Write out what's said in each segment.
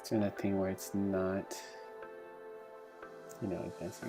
doing that thing where it's not, advancing.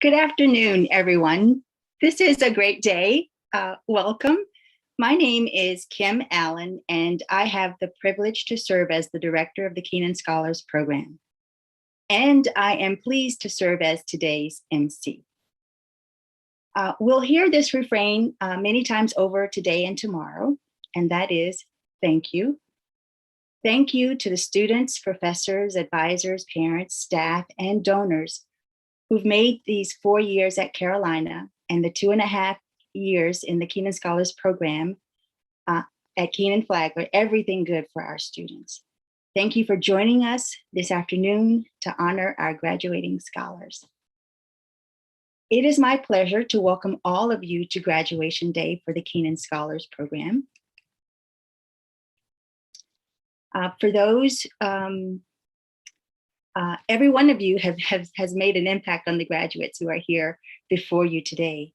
Good afternoon, everyone. This is a great day. Welcome. My name is Kim Allen, and I have the privilege to serve as the director of the Kenan Scholars Program. And I am pleased to serve as today's MC. We'll hear this refrain many times over today and tomorrow, and that is, thank you. Thank you to the students, professors, advisors, parents, staff, and donors who've made these 4 years at Carolina and the 2.5 years in the Kenan Scholars Program at Kenan Flagler, everything good for our students. Thank you for joining us this afternoon to honor our graduating scholars. It is my pleasure to welcome all of you to graduation day for the Kenan Scholars Program. For those, every one of you has made an impact on the graduates who are here before you today.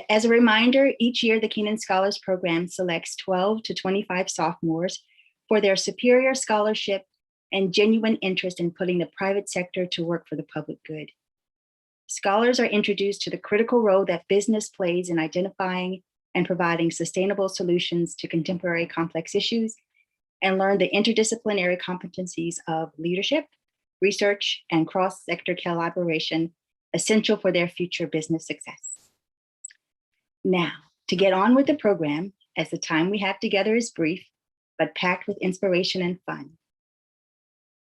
As a reminder, each year the Kenan Scholars Program selects 12 to 25 sophomores for their superior scholarship and genuine interest in putting the private sector to work for the public good. Scholars are introduced to the critical role that business plays in identifying and providing sustainable solutions to contemporary complex issues, and learn the interdisciplinary competencies of leadership, research, and cross-sector collaboration essential for their future business success. Now, to get on with the program, as the time we have together is brief, but packed with inspiration and fun.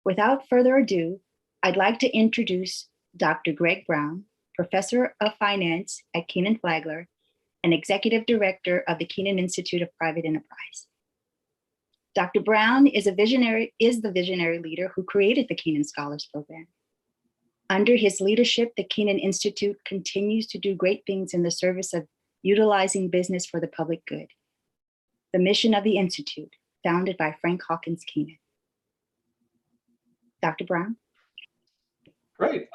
Without further ado, I'd like to introduce Dr. Greg Brown, Professor of Finance at Kenan Flagler and Executive Director of the Kenan Institute of Private Enterprise. Dr. Brown is the visionary leader who created the Kenan Scholars Program. Under his leadership, the Kenan Institute continues to do great things in the service of utilizing business for the public good. The mission of the Institute, founded by Frank Hawkins Kenan. Dr. Brown. Great.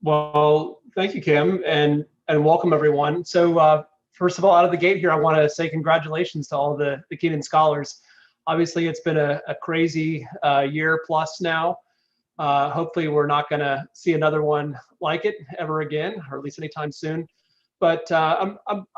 Well, thank you, Kim, and welcome everyone. So first of all, out of the gate here, I want to say congratulations to all the Kenan Scholars. Obviously, it's been a crazy year plus now. Hopefully, we're not going to see another one like it ever again, or at least anytime soon. But I'm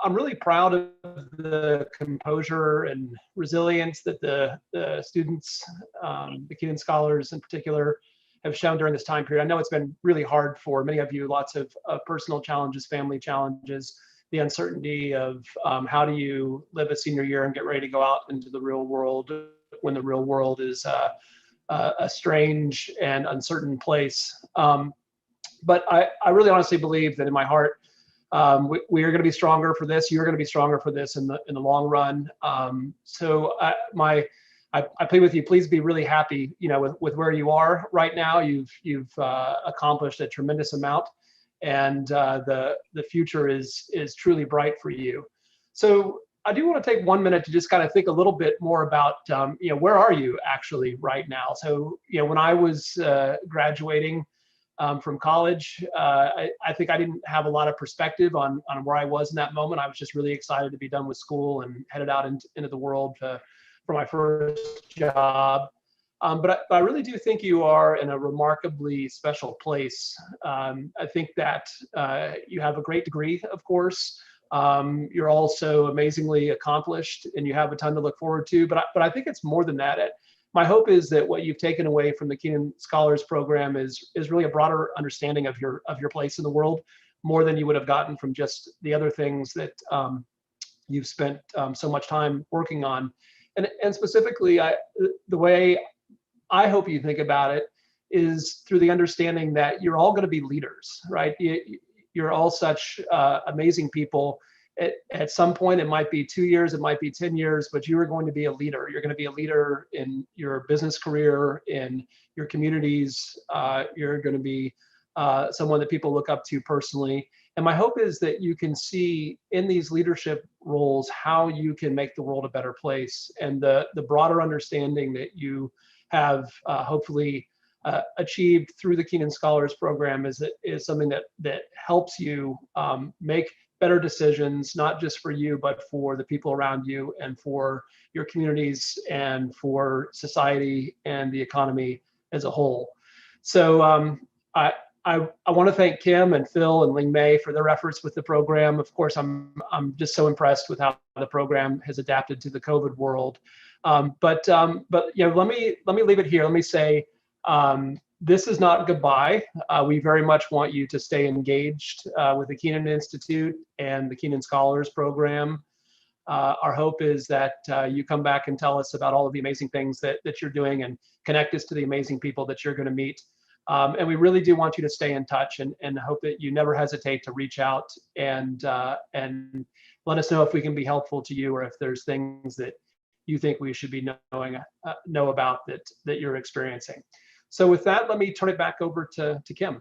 really proud of the composure and resilience that the students, the Kenan Scholars in particular, have shown during this time period. I know it's been really hard for many of you, lots of personal challenges, family challenges, the uncertainty of how do you live a senior year and get ready to go out into the real world when the real world is a strange and uncertain place. But I really honestly believe that in my heart, we are going to be stronger for this. You're going to be stronger for this in the long run. So I plead with you, please be really happy, with where you are right now. You've accomplished a tremendous amount, and the future is truly bright for you. So I do want to take 1 minute to just kind of think a little bit more about, where are you actually right now? So, when I was graduating from college, I think I didn't have a lot of perspective on where I was in that moment. I was just really excited to be done with school and headed out into the world for my first job. But I really do think you are in a remarkably special place. I think that you have a great degree, of course. You're also amazingly accomplished, and you have a ton to look forward to. But I think it's more than that. My hope is that what you've taken away from the Kenan Scholars Program is really a broader understanding of your place in the world, more than you would have gotten from just the other things that you've spent so much time working on. And specifically, the way I hope you think about it is through the understanding that you're all going to be leaders, right? You're all such amazing people. At some point, it might be 2 years, it might be 10 years, but you are going to be a leader. You're going to be a leader in your business career, in your communities. You're going to be someone that people look up to personally. And my hope is that you can see in these leadership roles how you can make the world a better place, and the broader understanding that you have hopefully achieved through the Kenan Scholars Program is something that helps you make better decisions, not just for you, but for the people around you and for your communities and for society and the economy as a whole. So I want to thank Kim and Phil and Ling Mei for their efforts with the program. Of course, I'm just so impressed with how the program has adapted to the COVID world. But let me leave it here. Let me say this is not goodbye. We very much want you to stay engaged with the Kenan Institute and the Kenan Scholars Program. Our hope is that you come back and tell us about all of the amazing things that you're doing and connect us to the amazing people that you're going to meet. And we really do want you to stay in touch and hope that you never hesitate to reach out and let us know if we can be helpful to you or if there's things that you think we should be know about that you're experiencing. So with that, let me turn it back over to Kim.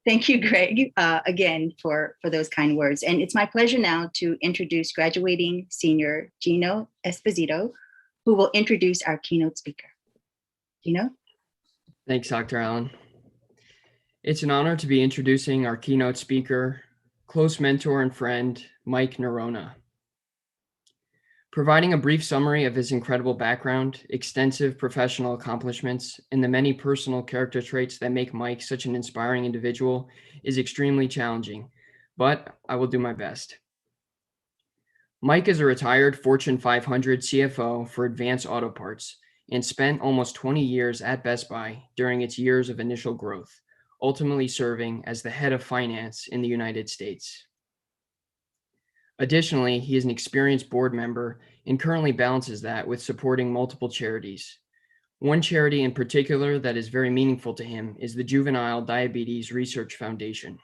Thank you, Greg, again for those kind words. And it's my pleasure now to introduce graduating senior Gino Esposito, who will introduce our keynote speaker. Gino? Thanks, Dr. Allen. It's an honor to be introducing our keynote speaker, close mentor and friend, Mike Nerona. Providing a brief summary of his incredible background, extensive professional accomplishments, and the many personal character traits that make Mike such an inspiring individual is extremely challenging, but I will do my best. Mike is a retired Fortune 500 CFO for Advance Auto Parts and spent almost 20 years at Best Buy during its years of initial growth, ultimately serving as the head of finance in the United States. Additionally, he is an experienced board member and currently balances that with supporting multiple charities. One charity in particular that is very meaningful to him is the Juvenile Diabetes Research Foundation.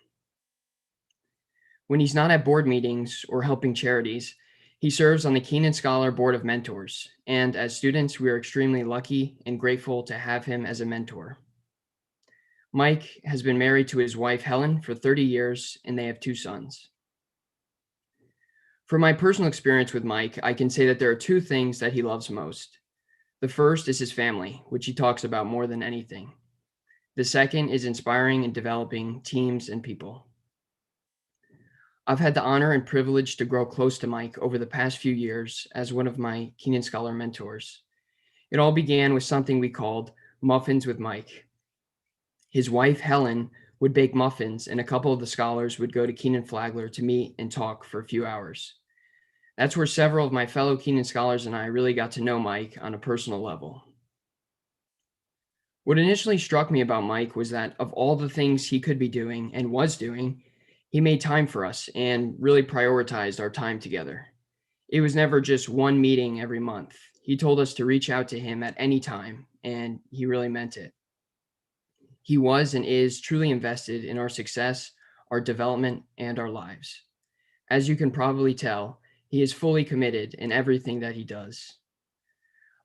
When he's not at board meetings or helping charities, he serves on the Kenan Scholar Board of Mentors, and as students, we are extremely lucky and grateful to have him as a mentor. Mike has been married to his wife, Helen, for 30 years, and they have 2 sons. From my personal experience with Mike, I can say that there are 2 things that he loves most. The first is his family, which he talks about more than anything. The second is inspiring and developing teams and people. I've had the honor and privilege to grow close to Mike over the past few years as one of my Kenan Scholar mentors. It all began with something we called Muffins with Mike. His wife, Helen, would bake muffins, and a couple of the scholars would go to Kenan Flagler to meet and talk for a few hours. That's where several of my fellow Kenan scholars and I really got to know Mike on a personal level. What initially struck me about Mike was that of all the things he could be doing and was doing, he made time for us and really prioritized our time together. It was never just one meeting every month. He told us to reach out to him at any time, and he really meant it. He was and is truly invested in our success, our development, and our lives. As you can probably tell, he is fully committed in everything that he does.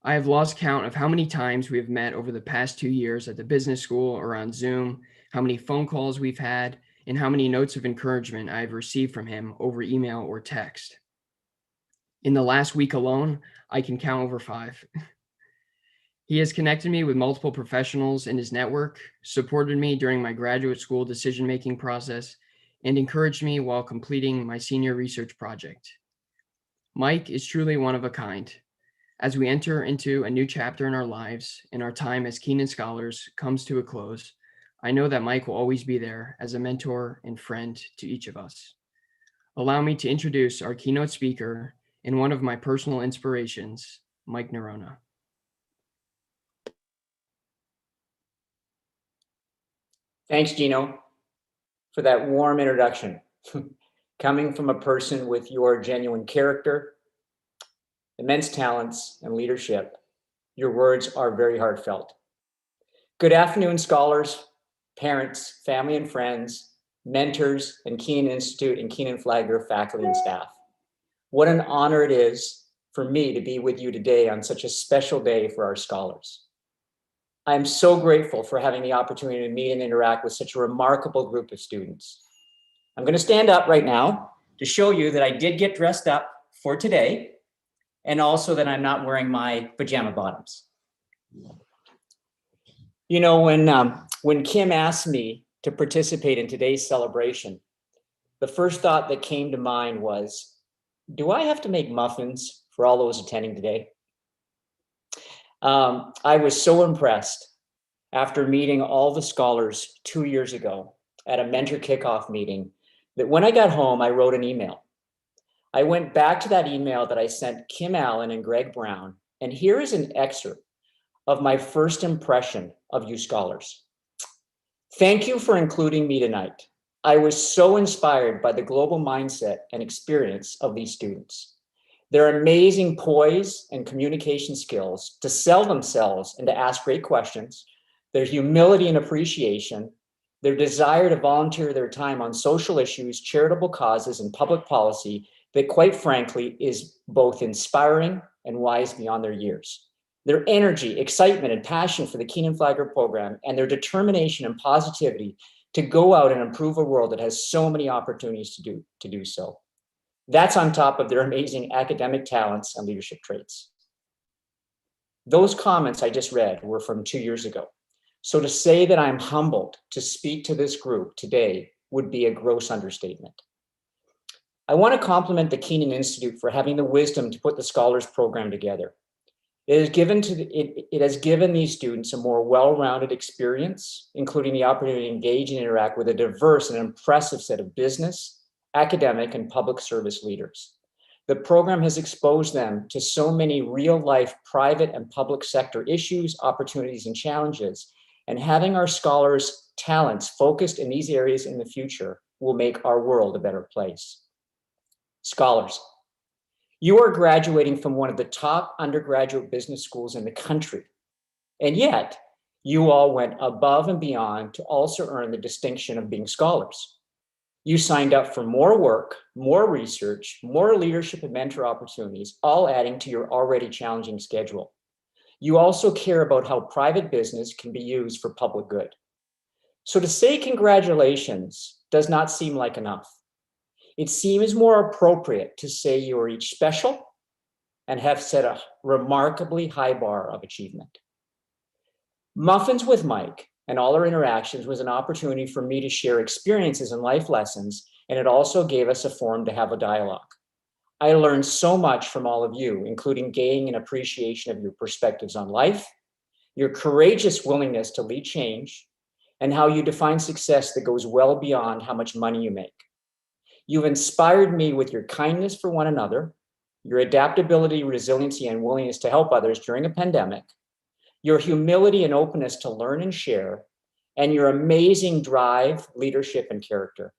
I have lost count of how many times we have met over the past 2 years at the business school or on Zoom, how many phone calls we've had, and how many notes of encouragement I have received from him over email or text. In the last week alone, I can count over 5. He has connected me with multiple professionals in his network, supported me during my graduate school decision-making process, and encouraged me while completing my senior research project. Mike is truly one of a kind. As we enter into a new chapter in our lives and our time as Kenan Scholars comes to a close, I know that Mike will always be there as a mentor and friend to each of us. Allow me to introduce our keynote speaker and one of my personal inspirations, Mike Nerona. Thanks, Gino, for that warm introduction. Coming from a person with your genuine character, immense talents, and leadership, your words are very heartfelt. Good afternoon, scholars, parents, family and friends, mentors, and Kenan Institute and Kenan Flagler faculty and staff. What an honor it is for me to be with you today on such a special day for our scholars. I am so grateful for having the opportunity to meet and interact with such a remarkable group of students. I'm going to stand up right now to show you that I did get dressed up for today, and also that I'm not wearing my pajama bottoms. You know, when Kim asked me to participate in today's celebration, the first thought that came to mind was, do I have to make muffins for all those attending today? I was so impressed after meeting all the scholars 2 years ago at a mentor kickoff meeting that when I got home, I wrote an email. I went back to that email that I sent Kim Allen and Greg Brown, and here is an excerpt of my first impression of you scholars. Thank you for including me tonight. I was so inspired by the global mindset and experience of these students. Their amazing poise and communication skills to sell themselves and to ask great questions, their humility and appreciation, their desire to volunteer their time on social issues, charitable causes, and public policy that quite frankly is both inspiring and wise beyond their years. Their energy, excitement, and passion for the Kenan Flagler program and their determination and positivity to go out and improve a world that has so many opportunities to do so. That's on top of their amazing academic talents and leadership traits. Those comments I just read were from 2 years ago. So to say that I'm humbled to speak to this group today would be a gross understatement. I want to compliment the Kenan Institute for having the wisdom to put the Scholars Program together. It has given these students a more well-rounded experience, including the opportunity to engage and interact with a diverse and impressive set of business, academic, and public service leaders. The program has exposed them to so many real-life private and public sector issues, opportunities, and challenges. And having our scholars' talents focused in these areas in the future will make our world a better place. Scholars, you are graduating from one of the top undergraduate business schools in the country. And yet, you all went above and beyond to also earn the distinction of being scholars. You signed up for more work, more research, more leadership and mentor opportunities, all adding to your already challenging schedule. You also care about how private business can be used for public good. So to say congratulations does not seem like enough. It seems more appropriate to say you are each special and have set a remarkably high bar of achievement. Muffins with Mike and all our interactions was an opportunity for me to share experiences and life lessons, and it also gave us a forum to have a dialogue. I learned so much from all of you, including gaining an appreciation of your perspectives on life, your courageous willingness to lead change, and how you define success that goes well beyond how much money you make. You've inspired me with your kindness for one another, your adaptability, resiliency, and willingness to help others during a pandemic, your humility and openness to learn and share, and your amazing drive, leadership, and character.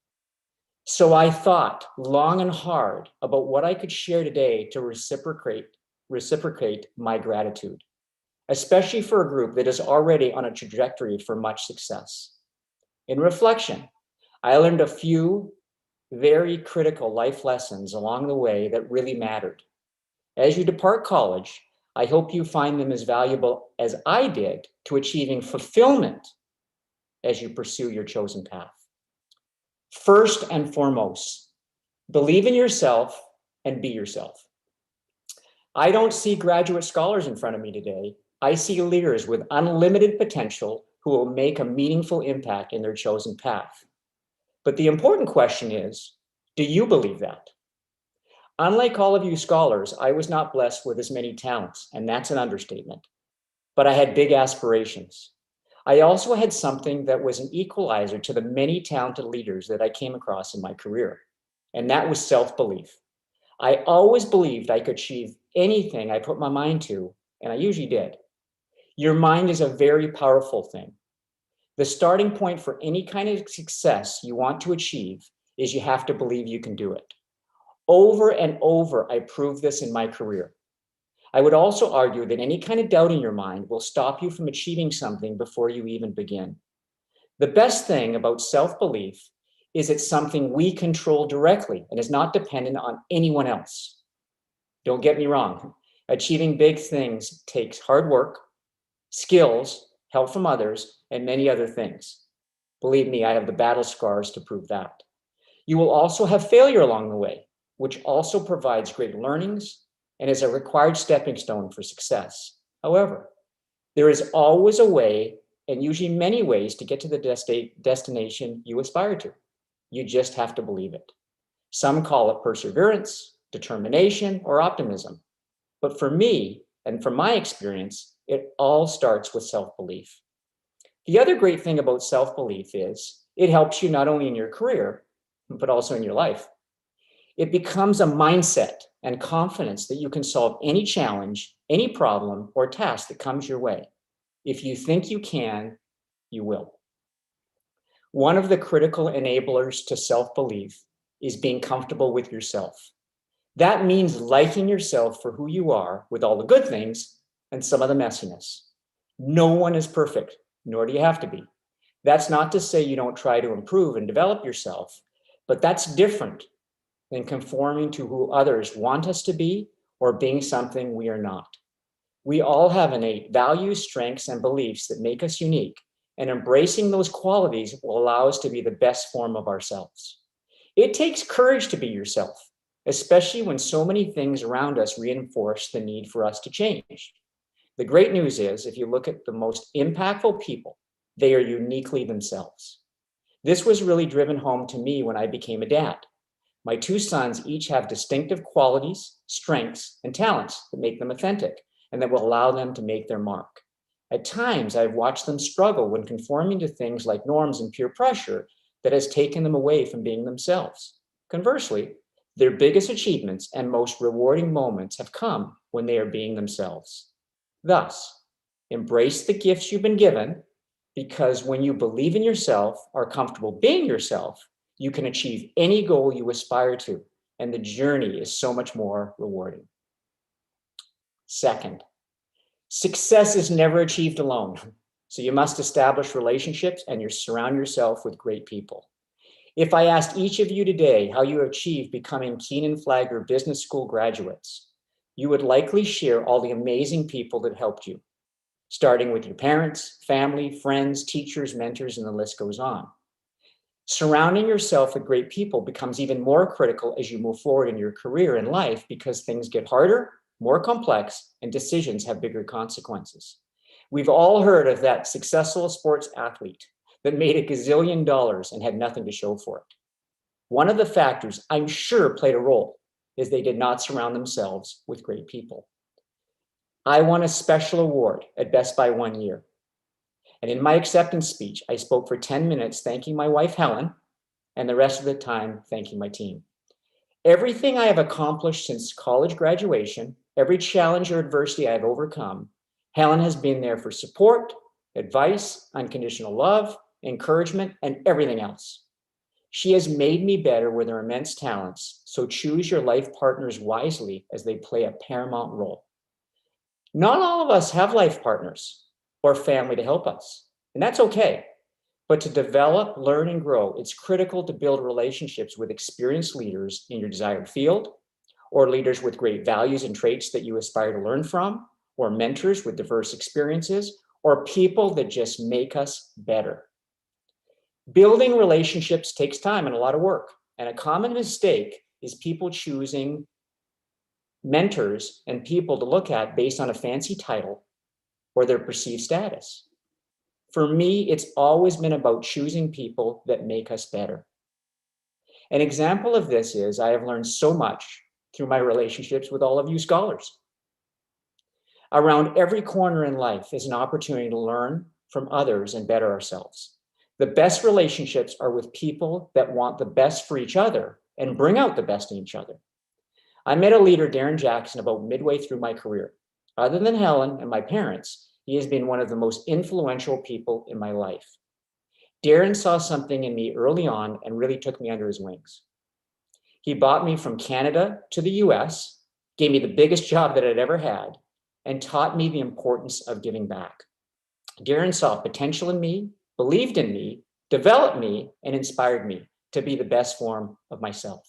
So I thought long and hard about what I could share today to reciprocate my gratitude, especially for a group that is already on a trajectory for much success. In reflection, I learned a few very critical life lessons along the way that really mattered. As you depart college, I hope you find them as valuable as I did to achieving fulfillment as you pursue your chosen path. First and foremost, believe in yourself and be yourself. I don't see graduate scholars in front of me today. I see leaders with unlimited potential who will make a meaningful impact in their chosen path. But the important question is, do you believe that? Unlike all of you scholars, I was not blessed with as many talents, and that's an understatement. But I had big aspirations. I also had something that was an equalizer to the many talented leaders that I came across in my career, and that was self-belief. I always believed I could achieve anything I put my mind to, and I usually did. Your mind is a very powerful thing. The starting point for any kind of success you want to achieve is you have to believe you can do it. Over and over, I proved this in my career. I would also argue that any kind of doubt in your mind will stop you from achieving something before you even begin. The best thing about self-belief is it's something we control directly and is not dependent on anyone else. Don't get me wrong. Achieving big things takes hard work, skills, help from others, and many other things. Believe me, I have the battle scars to prove that. You will also have failure along the way, which also provides great learnings and is a required stepping stone for success. However, there is always a way and usually many ways to get to the destination you aspire to. You just have to believe it. Some call it perseverance, determination, or optimism. But for me, and from my experience, it all starts with self-belief. The other great thing about self-belief is it helps you not only in your career, but also in your life. It becomes a mindset and confidence that you can solve any challenge, any problem, or task that comes your way. If you think you can, you will. One of the critical enablers to self-belief is being comfortable with yourself. That means liking yourself for who you are with all the good things and some of the messiness. No one is perfect, nor do you have to be. That's not to say you don't try to improve and develop yourself, but that's different than conforming to who others want us to be or being something we are not. We all have innate values, strengths, and beliefs that make us unique, and embracing those qualities will allow us to be the best form of ourselves. It takes courage to be yourself, especially when so many things around us reinforce the need for us to change. The great news is, if you look at the most impactful people, they are uniquely themselves. This was really driven home to me when I became a dad. My two sons each have distinctive qualities, strengths, and talents that make them authentic and that will allow them to make their mark. At times, I've watched them struggle when conforming to things like norms and peer pressure that has taken them away from being themselves. Conversely, their biggest achievements and most rewarding moments have come when they are being themselves. Thus, embrace the gifts you've been given, because when you believe in yourself, are comfortable being yourself, you can achieve any goal you aspire to, and the journey is so much more rewarding. Second, success is never achieved alone. So you must establish relationships and you surround yourself with great people. If I asked each of you today how you achieved becoming Kenan Flagler Business School graduates, you would likely share all the amazing people that helped you, starting with your parents, family, friends, teachers, mentors, and the list goes on. Surrounding yourself with great people becomes even more critical as you move forward in your career and life, because things get harder, more complex, and decisions have bigger consequences. We've all heard of that successful sports athlete that made $1 gazillion and had nothing to show for it. One of the factors I'm sure played a role is they did not surround themselves with great people. I won a special award at Best Buy one year. And in my acceptance speech, I spoke for 10 minutes thanking my wife, Helen, and the rest of the time thanking my team. Everything I have accomplished since college graduation, every challenge or adversity I have overcome, Helen has been there for support, advice, unconditional love, encouragement, and everything else. She has made me better with her immense talents, so choose your life partners wisely as they play a paramount role. Not all of us have life partners or family to help us, and that's okay. But to develop, learn, and grow, it's critical to build relationships with experienced leaders in your desired field, or leaders with great values and traits that you aspire to learn from, or mentors with diverse experiences, or people that just make us better. Building relationships takes time and a lot of work, and a common mistake is people choosing mentors and people to look at based on a fancy title or their perceived status. For me, it's always been about choosing people that make us better. An example of this is I have learned so much through my relationships with all of you scholars. Around every corner in life is an opportunity to learn from others and better ourselves. The best relationships are with people that want the best for each other and bring out the best in each other. I met a leader, Darren Jackson, about midway through my career. Other than Helen and my parents, he has been one of the most influential people in my life. Darren saw something in me early on and really took me under his wings. He brought me from Canada to the US, gave me the biggest job that I'd ever had, and taught me the importance of giving back. Darren saw potential in me, believed in me, developed me, and inspired me to be the best form of myself.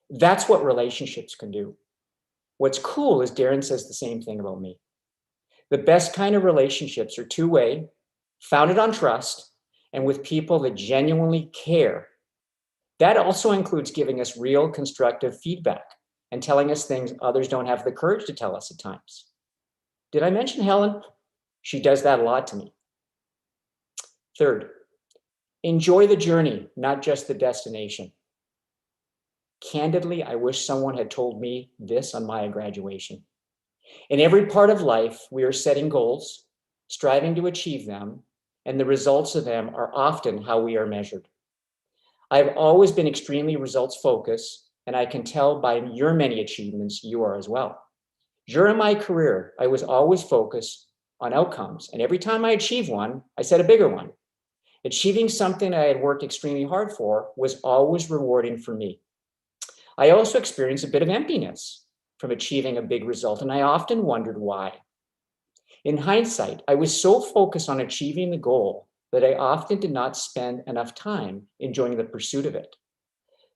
That's what relationships can do. What's cool is Darren says the same thing about me. The best kind of relationships are two-way, founded on trust, and with people that genuinely care. That also includes giving us real constructive feedback and telling us things others don't have the courage to tell us at times. Did I mention Helen? She does that a lot to me. Third, enjoy the journey, not just the destination. Candidly, I wish someone had told me this on my graduation. In every part of life, we are setting goals, striving to achieve them, and the results of them are often how we are measured. I've always been extremely results focused, and I can tell by your many achievements you are as well. During my career, I was always focused on outcomes, and every time I achieved one, I set a bigger one. Achieving something I had worked extremely hard for was always rewarding for me. I also experienced a bit of emptiness from achieving a big result, and I often wondered why. In hindsight, I was so focused on achieving the goal that I often did not spend enough time enjoying the pursuit of it.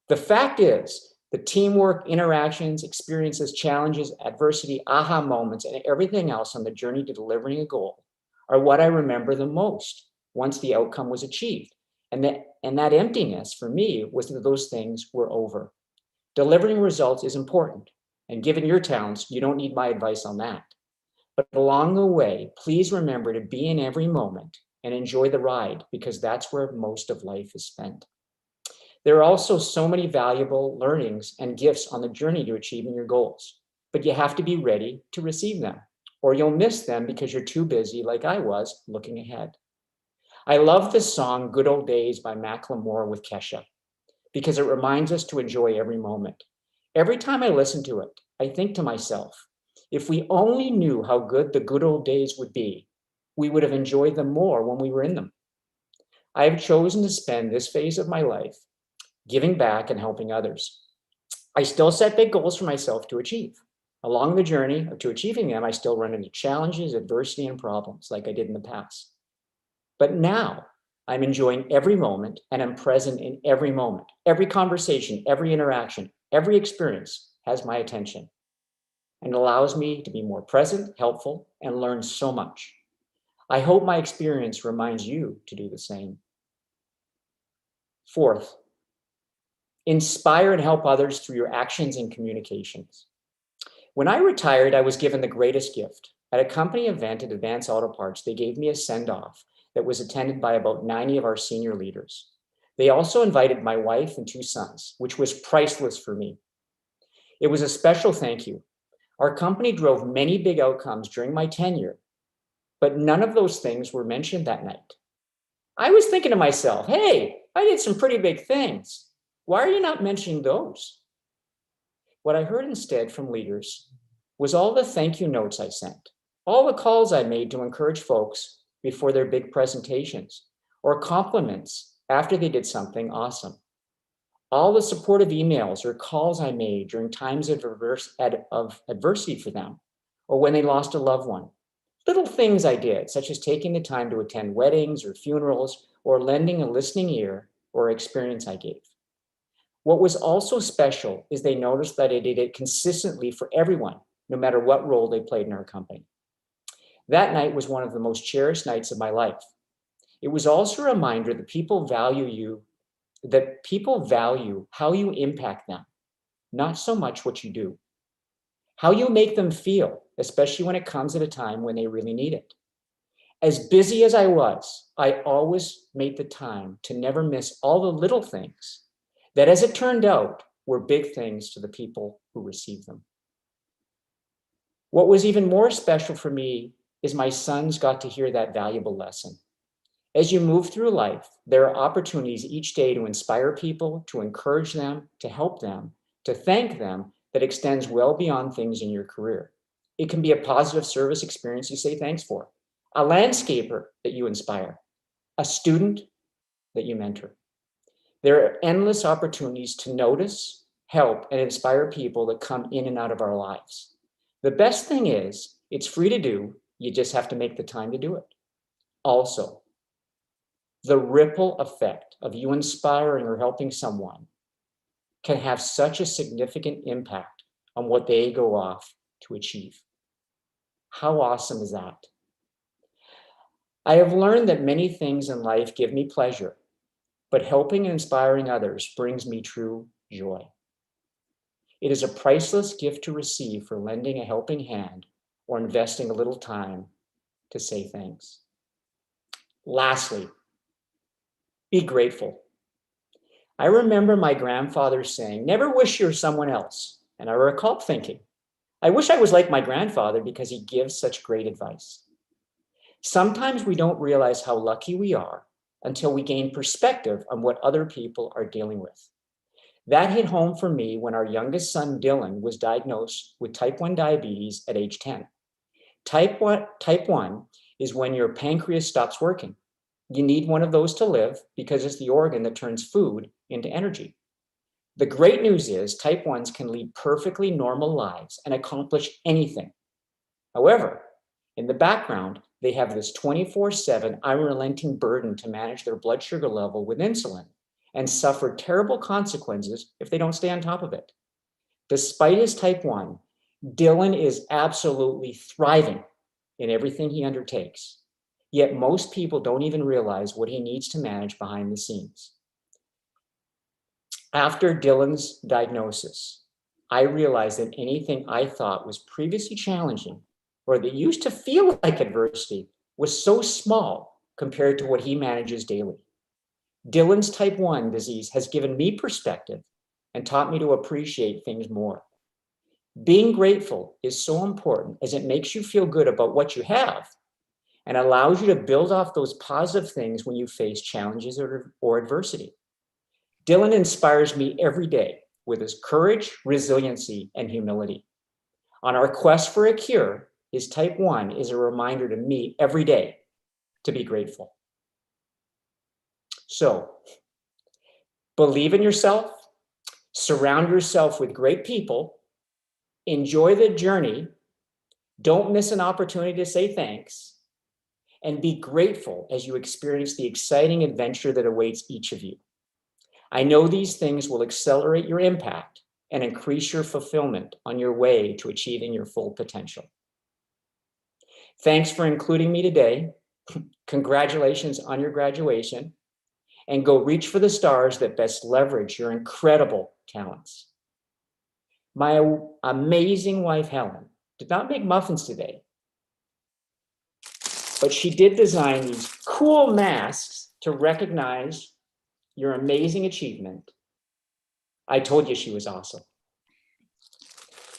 The fact is, the teamwork, interactions, experiences, challenges, adversity, aha moments, and everything else on the journey to delivering a goal are what I remember the most once the outcome was achieved. And that emptiness for me was that those things were over. Delivering results is important. And given your talents, you don't need my advice on that. But along the way, please remember to be in every moment and enjoy the ride, because that's where most of life is spent. There are also so many valuable learnings and gifts on the journey to achieving your goals, but you have to be ready to receive them, or you'll miss them because you're too busy, like I was, looking ahead. I love the song Good Old Days by Macklemore with Kesha, because it reminds us to enjoy every moment. Every time I listen to it, I think to myself, if we only knew how good the good old days would be, we would have enjoyed them more when we were in them. I have chosen to spend this phase of my life giving back and helping others. I still set big goals for myself to achieve. Along the journey to achieving them, I still run into challenges, adversity, and problems like I did in the past. But now I'm enjoying every moment and I'm present in every moment. Every conversation, every interaction, every experience has my attention and allows me to be more present, helpful, and learn so much. I hope my experience reminds you to do the same. Fourth, inspire and help others through your actions and communications. When I retired, I was given the greatest gift. At a company event at Advance Auto Parts, they gave me a send-off that was attended by about 90 of our senior leaders. They also invited my wife and 2 sons, which was priceless for me. It was a special thank you. Our company drove many big outcomes during my tenure, but none of those things were mentioned that night. I was thinking to myself, hey, I did some pretty big things. Why are you not mentioning those? What I heard instead from leaders was all the thank you notes I sent, all the calls I made to encourage folks before their big presentations, or compliments after they did something awesome. All the supportive emails or calls I made during times of adversity for them, or when they lost a loved one. Little things I did, such as taking the time to attend weddings or funerals, or lending a listening ear or experience I gave. What was also special is they noticed that I did it consistently for everyone, no matter what role they played in our company. That night was one of the most cherished nights of my life. It was also a reminder that people value how you impact them, not so much what you do. How you make them feel, especially when it comes at a time when they really need it. As busy as I was, I always made the time to never miss all the little things that, as it turned out, were big things to the people who received them. What was even more special for me is my sons got to hear that valuable lesson. As you move through life, there are opportunities each day to inspire people, to encourage them, to help them, to thank them, that extends well beyond things in your career. It can be a positive service experience you say thanks for, a landscaper that you inspire, a student that you mentor. There are endless opportunities to notice, help, and inspire people that come in and out of our lives. The best thing is, it's free to do, you just have to make the time to do it. Also, the ripple effect of you inspiring or helping someone can have such a significant impact on what they go off to achieve. How awesome is that? I have learned that many things in life give me pleasure, but helping and inspiring others brings me true joy. It is a priceless gift to receive for lending a helping hand or investing a little time to say thanks. Lastly, Be grateful. I remember my grandfather saying, never wish you're someone else. And I recall thinking, I wish I was like my grandfather because he gives such great advice. Sometimes we don't realize how lucky we are until we gain perspective on what other people are dealing with. That hit home for me when our youngest son, Dylan, was diagnosed with type 1 diabetes at age 10. Type 1 is when your pancreas stops working. You need one of those to live because it's the organ that turns food into energy. The great news is type 1s can lead perfectly normal lives and accomplish anything. However, in the background, they have this 24/7 unrelenting burden to manage their blood sugar level with insulin and suffer terrible consequences if they don't stay on top of it. Despite his type 1, Dylan is absolutely thriving in everything he undertakes. Yet most people don't even realize what he needs to manage behind the scenes. After Dylan's diagnosis, I realized that anything I thought was previously challenging or that used to feel like adversity was so small compared to what he manages daily. Dylan's type 1 disease has given me perspective and taught me to appreciate things more. Being grateful is so important as it makes you feel good about what you have and allows you to build off those positive things when you face challenges or adversity. Dylan inspires me every day with his courage, resiliency, and humility. On our quest for a cure, his type 1 is a reminder to me every day to be grateful. So, believe in yourself, surround yourself with great people, enjoy the journey, don't miss an opportunity to say thanks, and be grateful as you experience the exciting adventure that awaits each of you. I know these things will accelerate your impact and increase your fulfillment on your way to achieving your full potential. Thanks for including me today. Congratulations on your graduation, and go reach for the stars that best leverage your incredible talents. My amazing wife, Helen, did not make muffins today, but she did design these cool masks to recognize your amazing achievement. I told you she was awesome.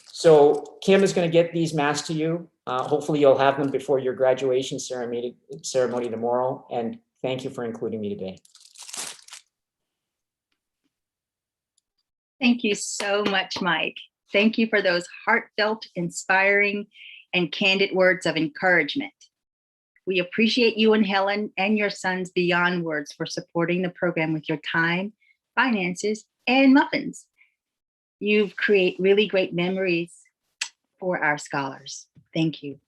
So Kim is going to get these masks to you. Hopefully you'll have them before your graduation ceremony tomorrow. And thank you for including me today. Thank you so much, Mike. Thank you for those heartfelt, inspiring, and candid words of encouragement. We appreciate you and Helen and your sons beyond words for supporting the program with your time, finances, and muffins. You've created really great memories for our scholars. Thank you.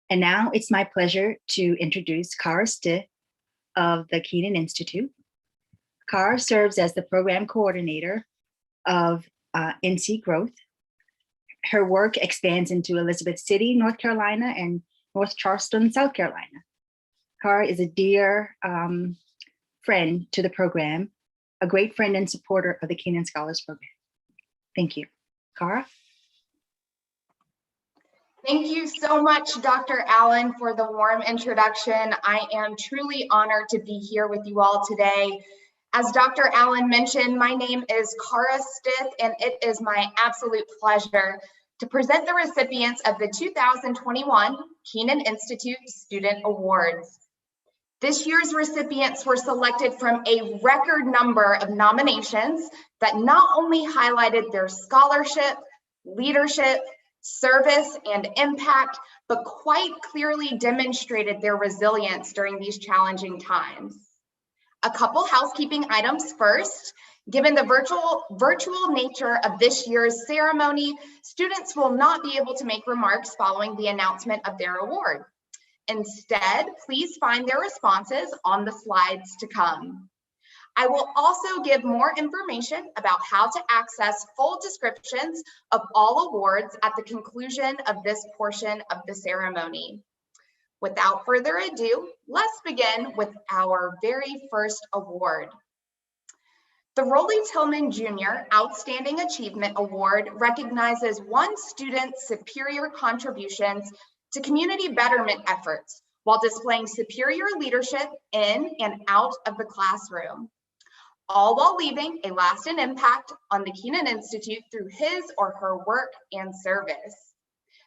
And now it's my pleasure to introduce Cara Stith of the Kenan Institute. Cara serves as the program coordinator of NC Growth. Her work expands into Elizabeth City, North Carolina, and North Charleston, South Carolina. Cara is a dear friend to the program, a great friend and supporter of the Kenan Scholars Program. Thank you. Cara? Thank you so much, Dr. Allen, for the warm introduction. I am truly honored to be here with you all today. As Dr. Allen mentioned, my name is Cara Stith, and it is my absolute pleasure to present the recipients of the 2021 Kenan Institute Student Awards. This year's recipients were selected from a record number of nominations that not only highlighted their scholarship, leadership, service, and impact, but quite clearly demonstrated their resilience during these challenging times. A couple housekeeping items first. Given the virtual nature of this year's ceremony, students will not be able to make remarks following the announcement of their award. Instead, please find their responses on the slides to come. I will also give more information about how to access full descriptions of all awards at the conclusion of this portion of the ceremony. Without further ado, let's begin with our very first award. The Rollie Tillman Jr. Outstanding Achievement Award recognizes one student's superior contributions to community betterment efforts while displaying superior leadership in and out of the classroom, all while leaving a lasting impact on the Kenan Institute through his or her work and service.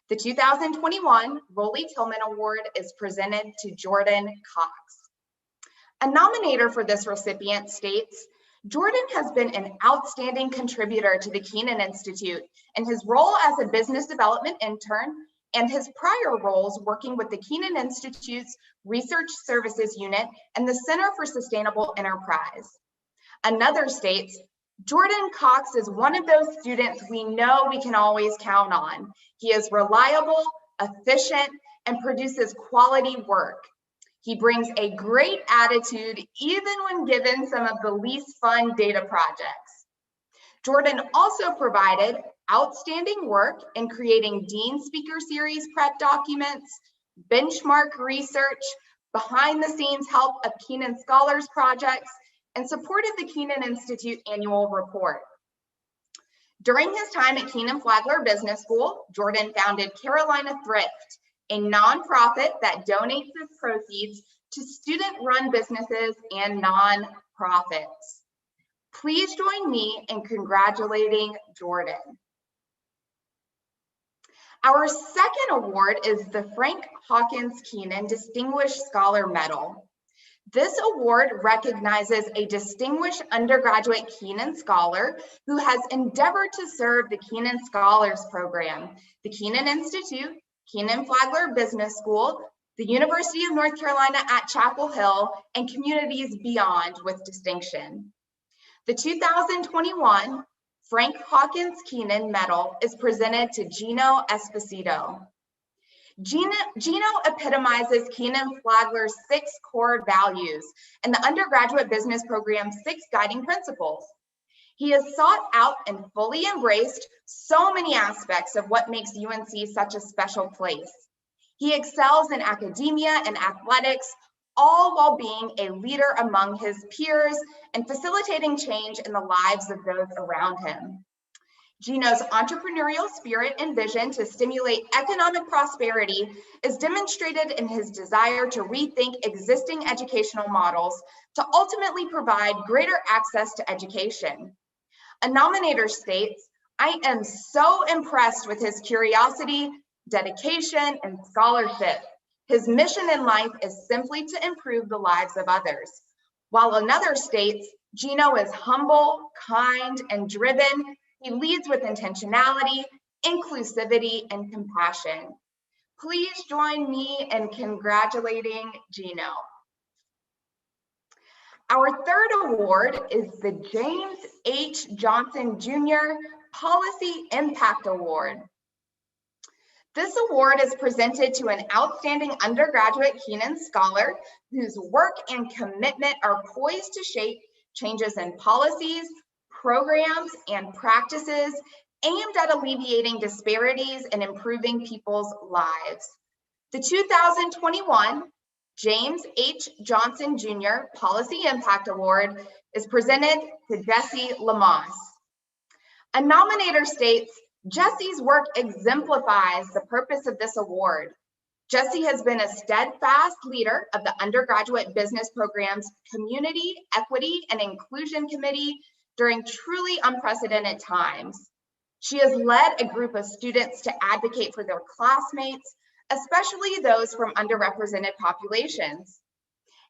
The 2021 Rollie Tillman Award is presented to Jordan Cox. A nominator for this recipient states, Jordan has been an outstanding contributor to the Kenan Institute in his role as a business development intern and his prior roles working with the Kenan Institute's Research Services Unit and the Center for Sustainable Enterprise. Another states, Jordan Cox is one of those students we know we can always count on. He is reliable, efficient, and produces quality work. He brings a great attitude even when given some of the least fun data projects. Jordan also provided outstanding work in creating Dean Speaker Series prep documents, benchmark research, behind-the-scenes help of Kenan Scholars projects, and supported the Kenan Institute annual report. During his time at Kenan Flagler Business School, Jordan founded Carolina Thrift, a nonprofit that donates its proceeds to student-run businesses and nonprofits. Please join me in congratulating Jordan. Our second award is the Frank Hawkins Kenan Distinguished Scholar Medal. This award recognizes a distinguished undergraduate Kenan Scholar who has endeavored to serve the Kenan Scholars Program, the Kenan Institute, Kenan Flagler Business School, the University of North Carolina at Chapel Hill, and communities beyond with distinction. The 2021 Frank Hawkins Kenan Medal is presented to Gino Esposito. Gino epitomizes Kenan Flagler's 6 core values and the undergraduate business program's 6 guiding principles. He has sought out and fully embraced so many aspects of what makes UNC such a special place. He excels in academia and athletics, all while being a leader among his peers and facilitating change in the lives of those around him. Gino's entrepreneurial spirit and vision to stimulate economic prosperity is demonstrated in his desire to rethink existing educational models to ultimately provide greater access to education. A nominator states, "I am so impressed with his curiosity, dedication, and scholarship. His mission in life is simply to improve the lives of others." While another states, "Gino is humble, kind, and driven. He leads with intentionality, inclusivity, and compassion." Please join me in congratulating Gino. Our third award is the James H. Johnson Jr. Policy Impact Award. This award is presented to an outstanding undergraduate Kenan Scholar whose work and commitment are poised to shape changes in policies, programs, and practices aimed at alleviating disparities and improving people's lives. The 2021 James H. Johnson Jr. Policy Impact Award is presented to Jesse Lamas. A nominator states, "Jesse's work exemplifies the purpose of this award. Jesse has been a steadfast leader of the undergraduate business program's Community, Equity, and Inclusion Committee during truly unprecedented times. She has led a group of students to advocate for their classmates, especially those from underrepresented populations.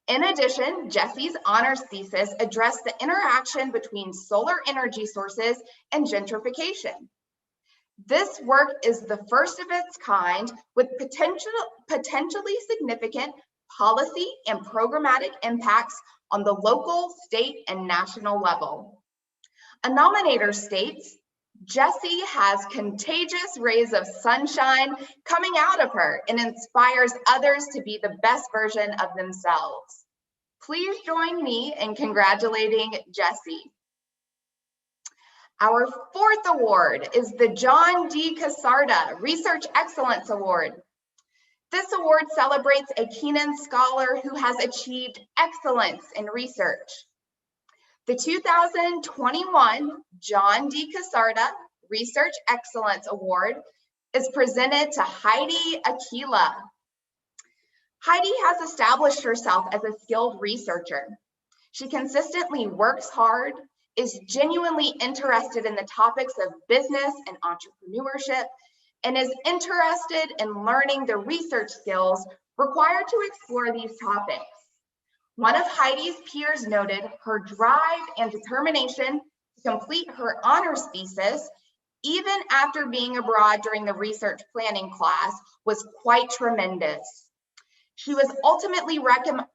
In addition, Jesse's honors thesis addressed the interaction between solar energy sources and gentrification. This work is the first of its kind with potentially significant policy and programmatic impacts on the local, state, and national level." A nominator states, "Jessie has contagious rays of sunshine coming out of her and inspires others to be the best version of themselves." Please join me in congratulating Jessie. Our fourth award is the John D. Casarda Research Excellence Award. This award celebrates a Kenan Scholar who has achieved excellence in research. The 2021 John D. Casarda Research Excellence Award is presented to Heidi Aquila. Heidi has established herself as a skilled researcher. She consistently works hard, is genuinely interested in the topics of business and entrepreneurship, and is interested in learning the research skills required to explore these topics. One of Heidi's peers noted her drive and determination to complete her honors thesis, even after being abroad during the research planning class, was quite tremendous. She was ultimately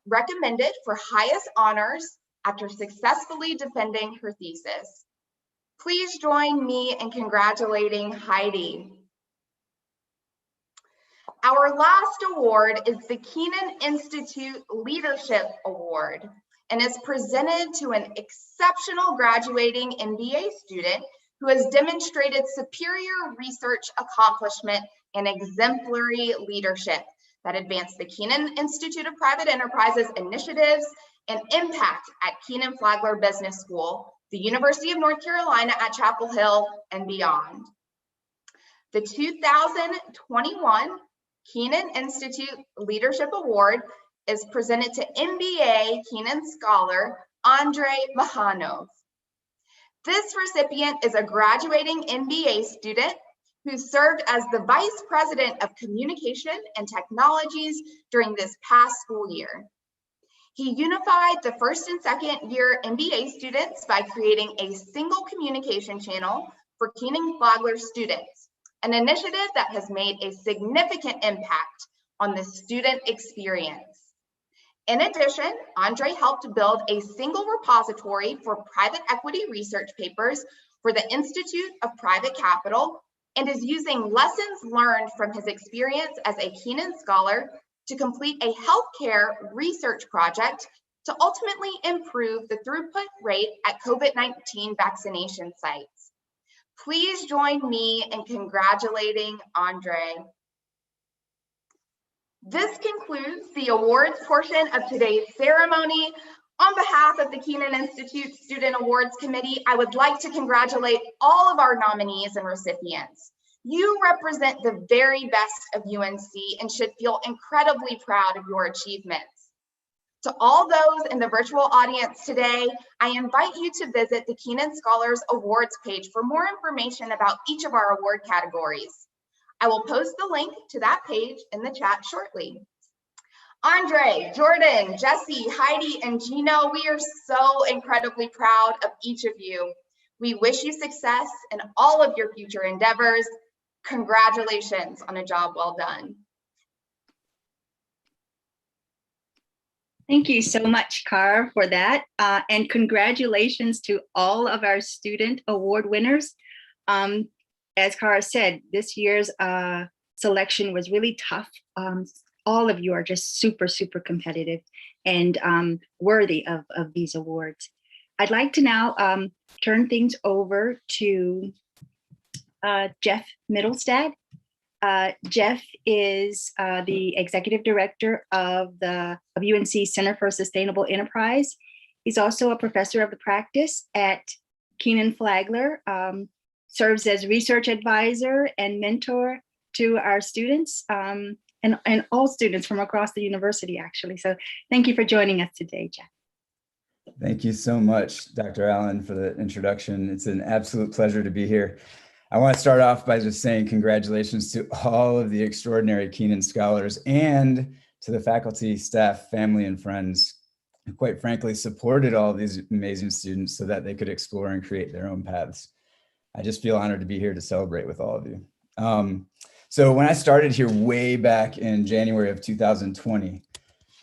recommended for highest honors after successfully defending her thesis. Please join me in congratulating Heidi. Our last award is the Kenan Institute Leadership Award and is presented to an exceptional graduating MBA student who has demonstrated superior research accomplishment and exemplary leadership that advance the Kenan Institute of Private Enterprises initiatives and impact at Kenan Flagler Business School, the University of North Carolina at Chapel Hill, and beyond. The 2021 Kenan Institute Leadership Award is presented to MBA Kenan scholar Andre Mahanov. This recipient is a graduating MBA student who served as the Vice President of Communication and Technologies during this past school year. He unified the first and second year MBA students by creating a single communication channel for Kenan Flagler students, an initiative that has made a significant impact on the student experience. In addition, Andre helped build a single repository for private equity research papers for the Institute of Private Capital and is using lessons learned from his experience as a Kenan scholar to complete a healthcare research project to ultimately improve the throughput rate at COVID-19 vaccination sites. Please join me in congratulating Andre. This concludes the awards portion of today's ceremony. On behalf of the Kenan Institute Student Awards Committee, I would like to congratulate all of our nominees and recipients. You represent the very best of UNC and should feel incredibly proud of your achievements. To all those in the virtual audience today, I invite you to visit the Kenan Scholars Awards page for more information about each of our award categories. I will post the link to that page in the chat shortly. Andre, Jordan, Jesse, Heidi, and Gino, we are so incredibly proud of each of you. We wish you success in all of your future endeavors. Congratulations on a job well done. Thank you so much, Cara, for that. And congratulations to all of our student award winners. As Cara said, this year's selection was really tough. All of you are just super, super competitive and worthy of these awards. I'd like to now turn things over to Jeff Middlestad. Jeff is the executive director of UNC Center for Sustainable Enterprise. He's also a professor of the practice at Kenan Flagler, serves as research advisor and mentor to our students and all students from across the university, actually. So thank you for joining us today, Jeff. Thank you so much, Dr. Allen, for the introduction. It's an absolute pleasure to be here. I want to start off by just saying congratulations to all of the extraordinary Kenan scholars and to the faculty, staff, family, and friends who quite frankly supported all of these amazing students so that they could explore and create their own paths. I just feel honored to be here to celebrate with all of you. So when I started here way back in January of 2020,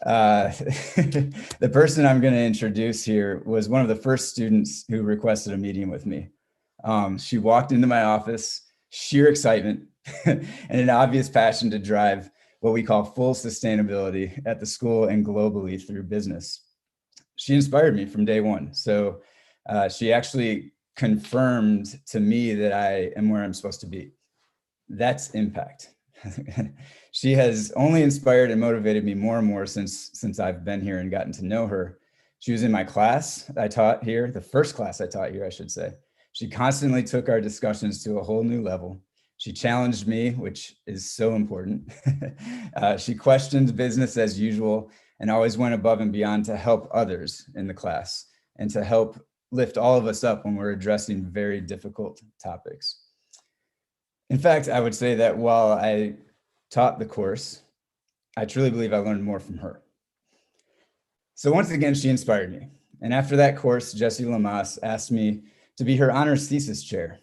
the person I'm going to introduce here was one of the first students who requested a meeting with me. She walked into my office, sheer excitement and an obvious passion to drive what we call full sustainability at the school and globally through business. She inspired me from day one. So she actually confirmed to me that I am where I'm supposed to be. That's impact. She has only inspired and motivated me more and more since I've been here and gotten to know her. She was in my class I taught here, the first class I taught here, I should say. She constantly took our discussions to a whole new level. She challenged me, which is so important. She questioned business as usual and always went above and beyond to help others in the class and to help lift all of us up when we're addressing very difficult topics. In fact, I would say that while I taught the course, I truly believe I learned more from her. So once again, she inspired me. And after that course, Jessie Lamas asked me to be her honors thesis chair.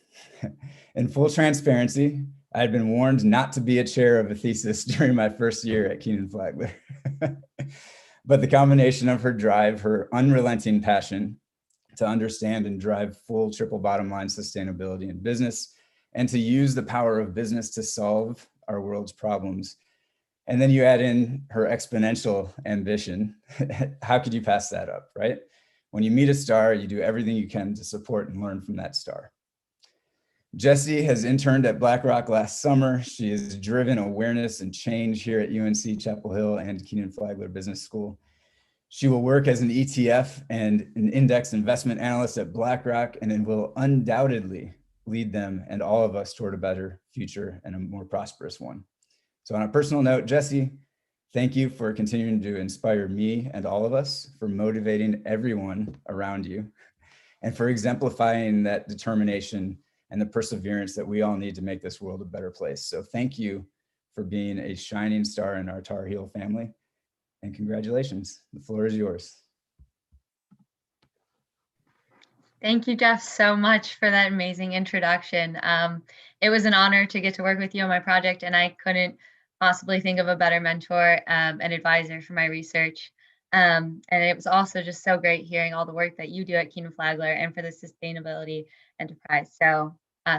In full transparency, I had been warned not to be a chair of a thesis during my first year at Kenan Flagler. But the combination of her drive, her unrelenting passion to understand and drive full triple bottom line sustainability in business, and to use the power of business to solve our world's problems. And then you add in her exponential ambition. How could you pass that up, right? When you meet a star, you do everything you can to support and learn from that star. Jessie has interned at BlackRock last summer. She has driven awareness and change here at UNC Chapel Hill and Kenan Flagler Business School. She will work as an ETF and an index investment analyst at BlackRock, and it will undoubtedly lead them and all of us toward a better future and a more prosperous one. So on a personal note, Jessie, thank you for continuing to inspire me and all of us, for motivating everyone around you, and for exemplifying that determination and the perseverance that we all need to make this world a better place. So thank you for being a shining star in our Tar Heel family, and congratulations. The floor is yours. Thank you, Jeff, so much for that amazing introduction. It was an honor to get to work with you on my project, and I couldn't possibly think of a better mentor and advisor for my research. And it was also just so great hearing all the work that you do at Kenan Flagler and for the sustainability enterprise. So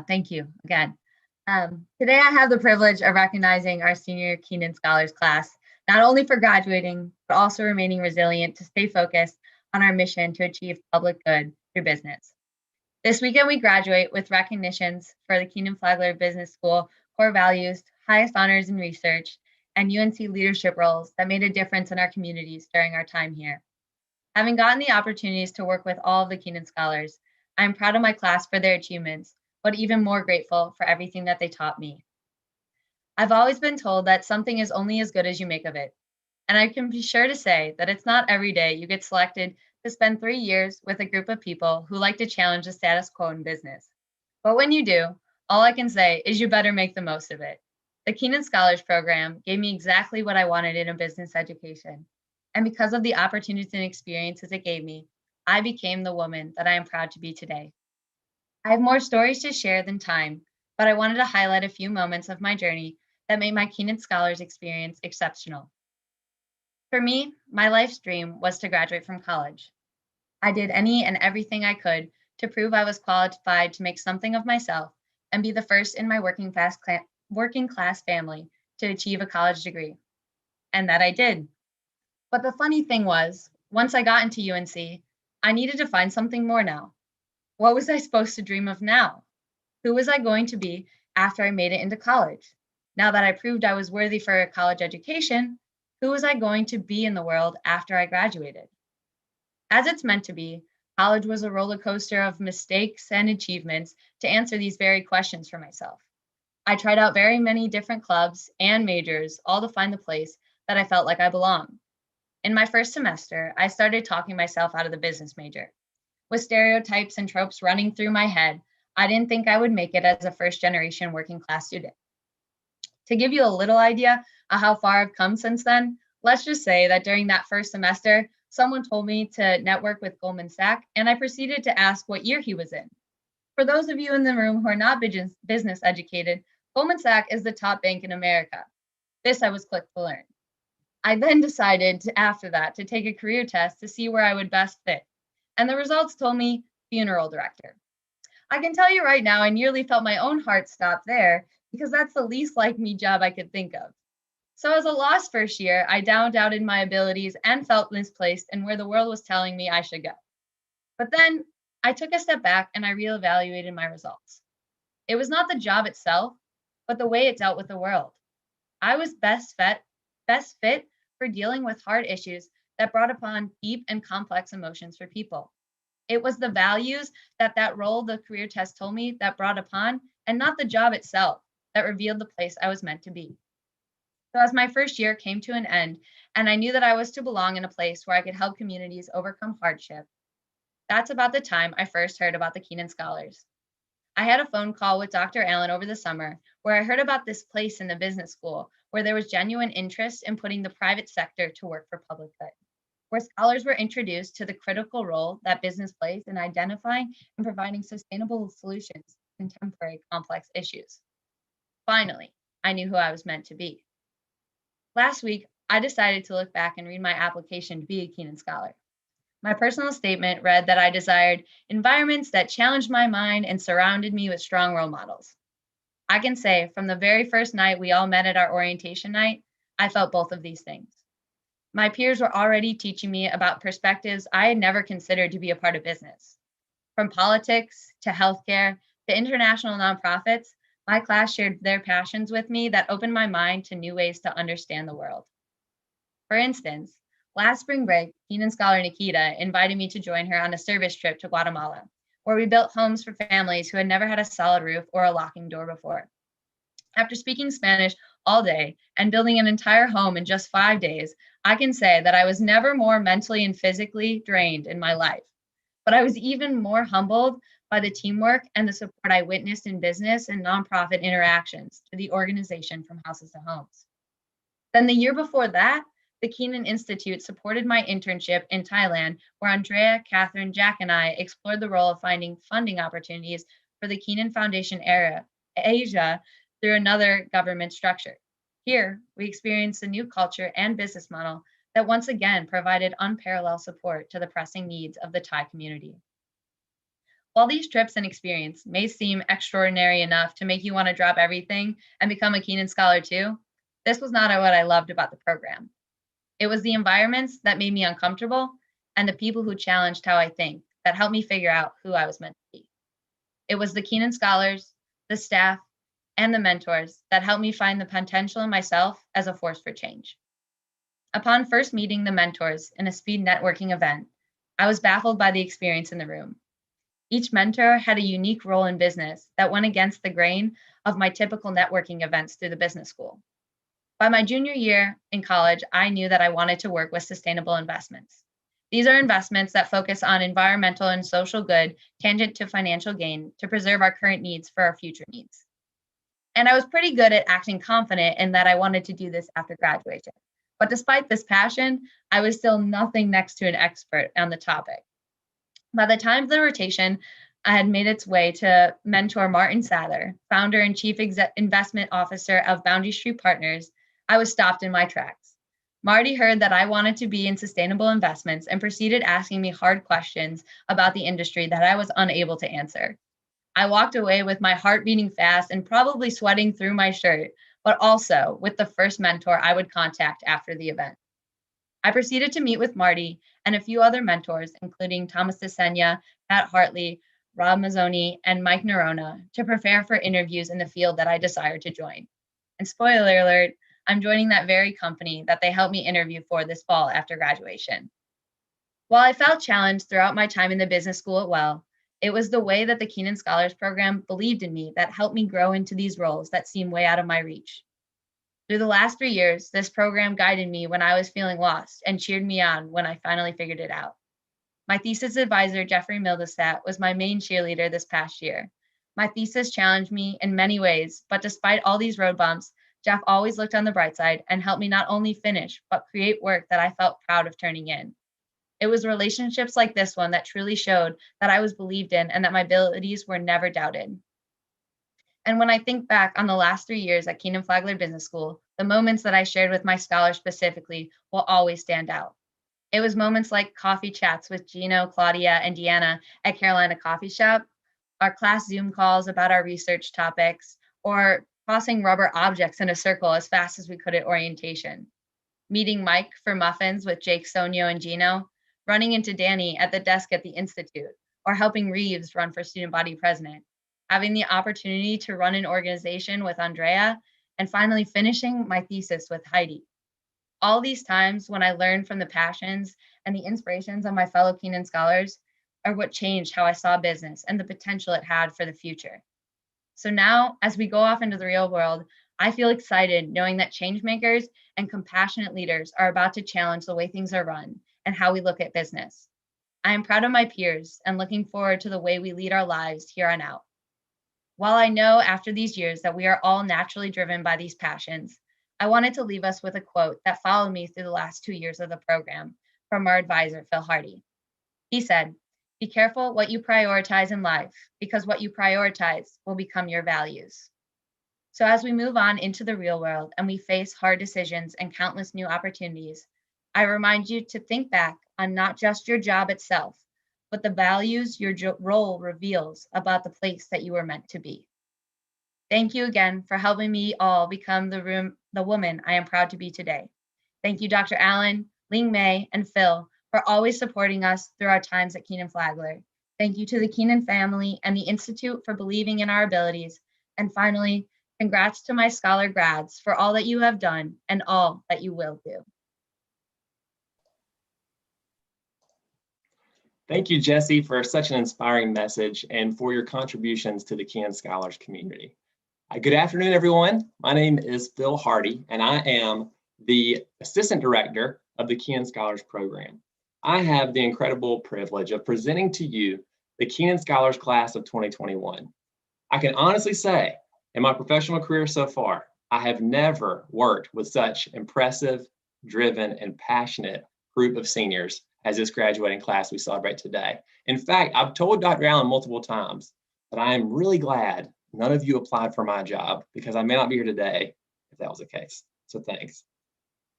thank you again. Today, I have the privilege of recognizing our senior Kenan Scholars class, not only for graduating, but also remaining resilient to stay focused on our mission to achieve public good through business. This weekend, we graduate with recognitions for the Kenan Flagler Business School core values, highest honors in research, and UNC leadership roles that made a difference in our communities during our time here. Having gotten the opportunities to work with all of the Kenan Scholars, I am proud of my class for their achievements, but even more grateful for everything that they taught me. I've always been told that something is only as good as you make of it. And I can be sure to say that it's not every day you get selected to spend 3 years with a group of people who like to challenge the status quo in business. But when you do, all I can say is you better make the most of it. The Kenan Scholars Program gave me exactly what I wanted in a business education. And because of the opportunities and experiences it gave me, I became the woman that I am proud to be today. I have more stories to share than time, but I wanted to highlight a few moments of my journey that made my Kenan Scholars experience exceptional. For me, my life's dream was to graduate from college. I did any and everything I could to prove I was qualified to make something of myself and be the first in my working class family to achieve a college degree. And that I did. But the funny thing was, once I got into UNC, I needed to find something more now. What was I supposed to dream of now? Who was I going to be after I made it into college? Now that I proved I was worthy for a college education, who was I going to be in the world after I graduated? As it's meant to be, college was a roller coaster of mistakes and achievements to answer these very questions for myself. I tried out very many different clubs and majors, all to find the place that I felt like I belonged. In my first semester, I started talking myself out of the business major. With stereotypes and tropes running through my head, I didn't think I would make it as a first-generation working class student. To give you a little idea of how far I've come since then, let's just say that during that first semester, someone told me to network with Goldman Sachs, and I proceeded to ask what year he was in. For those of you in the room who are not business educated, Goldman Sachs is the top bank in America. This I was quick to learn. I then decided after that to take a career test to see where I would best fit. And the results told me funeral director. I can tell you right now, I nearly felt my own heart stop there because that's the least like me job I could think of. So as a lost first year, I doubted my abilities and felt misplaced in where the world was telling me I should go. But then I took a step back and I reevaluated my results. It was not the job itself, but the way it dealt with the world. I was best fit for dealing with hard issues that brought upon deep and complex emotions for people. It was the values that role the career test told me that brought upon, and not the job itself. that revealed the place I was meant to be. So as my first year came to an end, and I knew that I was to belong in a place where I could help communities overcome hardship, that's about the time I first heard about the Kenan Scholars. I had a phone call with Dr. Allen over the summer where I heard about this place in the business school where there was genuine interest in putting the private sector to work for public good, where scholars were introduced to the critical role that business plays in identifying and providing sustainable solutions to contemporary complex issues. Finally, I knew who I was meant to be. Last week, I decided to look back and read my application to be a Kenan Scholar. My personal statement read that I desired environments that challenged my mind and surrounded me with strong role models. I can say from the very first night we all met at our orientation night, I felt both of these things. My peers were already teaching me about perspectives I had never considered to be a part of business. From politics to healthcare to international nonprofits, my class shared their passions with me that opened my mind to new ways to understand the world. For instance, last spring break, Kenan Scholar Nikita invited me to join her on a service trip to Guatemala, where we built homes for families who had never had a solid roof or a locking door before. After speaking Spanish all day and building an entire home in just 5 days, I can say that I was never more mentally and physically drained in my life. But I was even more humbled by the teamwork and the support I witnessed in business and nonprofit interactions to the organization from houses to homes. Then the year before that, the Kenan Institute supported my internship in Thailand, where Andrea, Catherine, Jack, and I explored the role of finding funding opportunities for the Kenan Foundation Asia through another government structure. Here, we experienced a new culture and business model that once again provided unparalleled support to the pressing needs of the Thai community. While these trips and experience may seem extraordinary enough to make you want to drop everything and become a Kenan Scholar too, this was not what I loved about the program. It was the environments that made me uncomfortable and the people who challenged how I think that helped me figure out who I was meant to be. It was the Kenan Scholars, the staff, and the mentors that helped me find the potential in myself as a force for change. Upon first meeting the mentors in a speed networking event, I was baffled by the experience in the room. Each mentor had a unique role in business that went against the grain of my typical networking events through the business school. By my junior year in college, I knew that I wanted to work with sustainable investments. These are investments that focus on environmental and social good tangent to financial gain to preserve our current needs for our future needs. And I was pretty good at acting confident in that I wanted to do this after graduation. But despite this passion, I was still nothing next to an expert on the topic. By the time the rotation had made its way to mentor Martin Sather, founder and chief investment officer of Boundary Street Partners, I was stopped in my tracks. Marty heard that I wanted to be in sustainable investments and proceeded asking me hard questions about the industry that I was unable to answer. I walked away with my heart beating fast and probably sweating through my shirt, but also with the first mentor I would contact after the event. I proceeded to meet with Marty and a few other mentors, including Thomas DeSenya, Pat Hartley, Rob Mazzoni, and Mike Nerona, to prepare for interviews in the field that I desired to join. And spoiler alert, I'm joining that very company that they helped me interview for this fall after graduation. While I felt challenged throughout my time in the business school at Well, it was the way that the Kenan Scholars Program believed in me that helped me grow into these roles that seemed way out of my reach. Through the last 3 years, this program guided me when I was feeling lost and cheered me on when I finally figured it out. My thesis advisor, Jeffrey Mildestat, was my main cheerleader this past year. My thesis challenged me in many ways, but despite all these road bumps, Jeff always looked on the bright side and helped me not only finish, but create work that I felt proud of turning in. It was relationships like this one that truly showed that I was believed in and that my abilities were never doubted. And when I think back on the last 3 years at Kenan Flagler Business School, the moments that I shared with my scholars specifically will always stand out. It was moments like coffee chats with Gino, Claudia, and Deanna at Carolina Coffee Shop, our class Zoom calls about our research topics, or tossing rubber objects in a circle as fast as we could at orientation. Meeting Mike for muffins with Jake, Sonio, and Gino, running into Danny at the desk at the Institute, or helping Reeves run for student body president, having the opportunity to run an organization with Andrea, and finally finishing my thesis with Heidi. All these times when I learned from the passions and the inspirations of my fellow Kenan Scholars are what changed how I saw business and the potential it had for the future. So now, as we go off into the real world, I feel excited knowing that change makers and compassionate leaders are about to challenge the way things are run and how we look at business. I am proud of my peers and looking forward to the way we lead our lives here on out. While I know after these years that we are all naturally driven by these passions, I wanted to leave us with a quote that followed me through the last 2 years of the program from our advisor, Phil Hardy. He said, "Be careful what you prioritize in life, because what you prioritize will become your values." So as we move on into the real world and we face hard decisions and countless new opportunities, I remind you to think back on not just your job itself, but the values your role reveals about the place that you were meant to be. Thank you again for helping me all become the woman I am proud to be today. Thank you, Dr. Allen, Ling May, and Phil for always supporting us through our times at Kenan Flagler. Thank you to the Kenan family and the Institute for believing in our abilities. And finally, congrats to my scholar grads for all that you have done and all that you will do. Thank you, Jesse, for such an inspiring message and for your contributions to the Kenan Scholars community. Good afternoon, everyone. My name is Phil Hardy, and I am the Assistant Director of the Kenan Scholars Program. I have the incredible privilege of presenting to you the Kenan Scholars Class of 2021. I can honestly say, in my professional career so far, I have never worked with such impressive, driven, and passionate group of seniors as this graduating class we celebrate today. In fact, I've told Dr. Allen multiple times that I am really glad none of you applied for my job, because I may not be here today if that was the case. So thanks.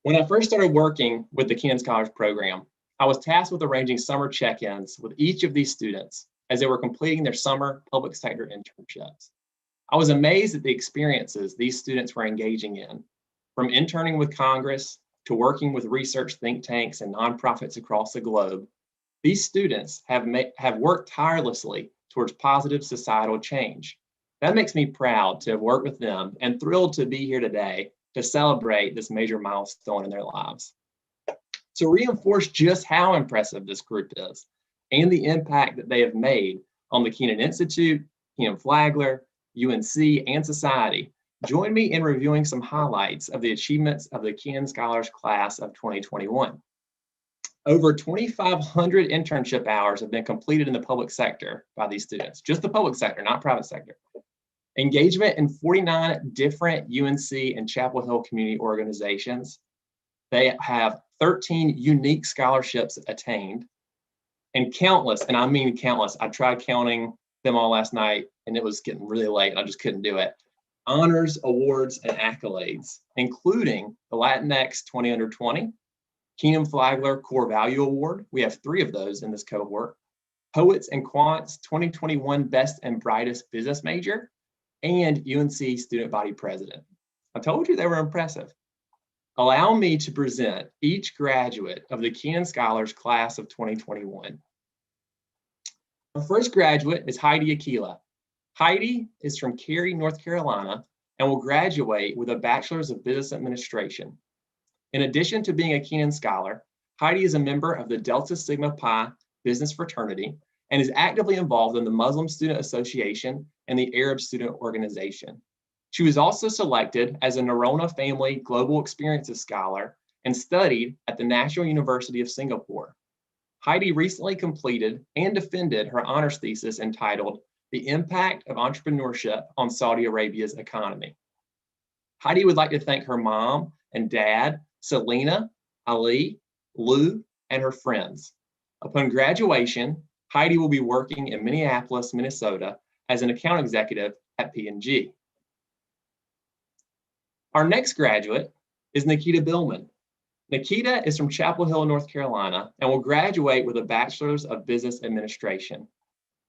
When I first started working with the Kenan Scholars Program, I was tasked with arranging summer check-ins with each of these students as they were completing their summer public sector internships. I was amazed at the experiences these students were engaging in, from interning with Congress to working with research think tanks and nonprofits across the globe. These students have worked tirelessly towards positive societal change. That makes me proud to have worked with them and thrilled to be here today to celebrate this major milestone in their lives. To reinforce just how impressive this group is and the impact that they have made on the Kenan Institute, Kenan Flagler, UNC, and society, join me in reviewing some highlights of the achievements of the Kenan Scholars Class of 2021. Over 2,500 internship hours have been completed in the public sector by these students, just the public sector, not private sector. Engagement in 49 different UNC and Chapel Hill community organizations. They have 13 unique scholarships attained, and countless, and I mean countless, I tried counting them all last night and it was getting really late and I just couldn't do it. Honors, awards, and accolades, including the Latinx 20 Under 20, Kenan Flagler Core Value Award. We have 3 of those in this cohort. Poets and Quants 2021 Best and Brightest Business Major, and UNC Student Body President. I told you they were impressive. Allow me to present each graduate of the Kenan Scholars Class of 2021. Our first graduate is Heidi Aquila. Heidi is from Cary, North Carolina, and will graduate with a Bachelor's of Business Administration. In addition to being a Kenan Scholar, Heidi is a member of the Delta Sigma Pi Business Fraternity and is actively involved in the Muslim Student Association and the Arab Student Organization. She was also selected as a Nerona Family Global Experiences Scholar and studied at the National University of Singapore. Heidi recently completed and defended her honors thesis entitled The Impact of Entrepreneurship on Saudi Arabia's Economy. Heidi would like to thank her mom and dad, Selena, Ali, Lou, and her friends. Upon graduation, Heidi will be working in Minneapolis, Minnesota as an account executive at P&G. Our next graduate is Nikita Billman. Nikita is from Chapel Hill, North Carolina, and will graduate with a Bachelor's of Business Administration.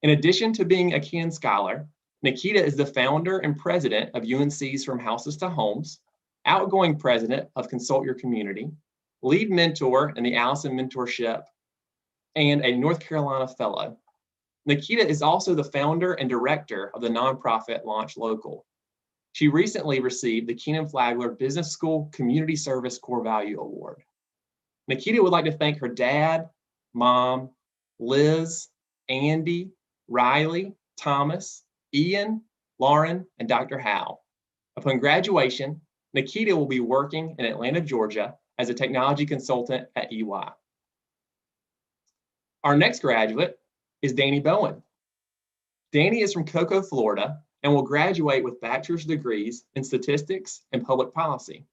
In addition to being a Kenan Scholar, Nikita is the founder and president of UNC's From Houses to Homes, outgoing president of Consult Your Community, lead mentor in the Allison Mentorship, and a North Carolina Fellow. Nikita is also the founder and director of the nonprofit Launch Local. She recently received the Kenan Flagler Business School Community Service Core Value Award. Nikita would like to thank her dad, mom, Liz, Andy, Riley, Thomas, Ian, Lauren, and Dr. Howe. Upon graduation, Nikita will be working in Atlanta, Georgia as a technology consultant at EY. Our next graduate is Danny Bowen. Danny is from Cocoa, Florida, and will graduate with bachelor's degrees in statistics and public policy.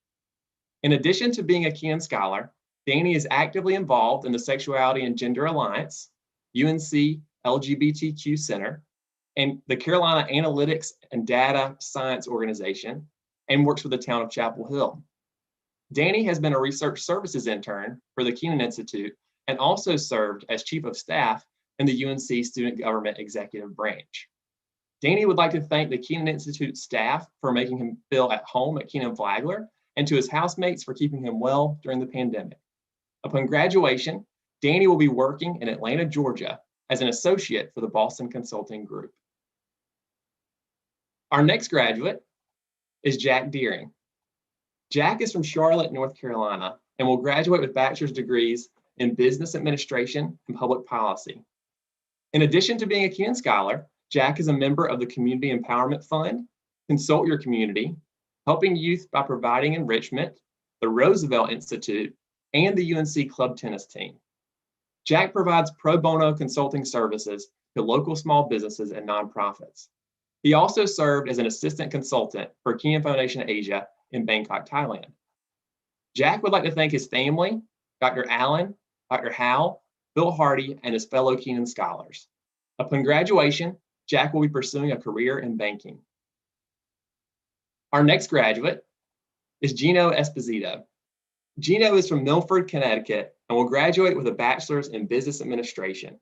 In addition to being a Kenan Scholar, Danny is actively involved in the Sexuality and Gender Alliance, UNC LGBTQ Center, and the Carolina Analytics and Data Science Organization, and works with the town of Chapel Hill. Danny has been a research services intern for the Kenan Institute and also served as chief of staff in the UNC Student Government Executive Branch. Danny would like to thank the Kenan Institute staff for making him feel at home at Kenan Flagler, and to his housemates for keeping him well during the pandemic. Upon graduation, Danny will be working in Atlanta, Georgia as an associate for the Boston Consulting Group. Our next graduate is Jack Deering. Jack is from Charlotte, North Carolina, and will graduate with bachelor's degrees in business administration and public policy. In addition to being a Kenan Scholar, Jack is a member of the Community Empowerment Fund, Consult Your Community, Helping Youth by Providing Enrichment, the Roosevelt Institute, and the UNC Club Tennis Team. Jack provides pro bono consulting services to local small businesses and nonprofits. He also served as an assistant consultant for Kenan Foundation Asia in Bangkok, Thailand. Jack would like to thank his family, Dr. Allen, Dr. Howe, Bill Hardy, and his fellow Kenan Scholars. Upon graduation, Jack will be pursuing a career in banking. Our next graduate is Gino Esposito. Gino is from Milford, Connecticut, and will graduate with a bachelor's in business administration.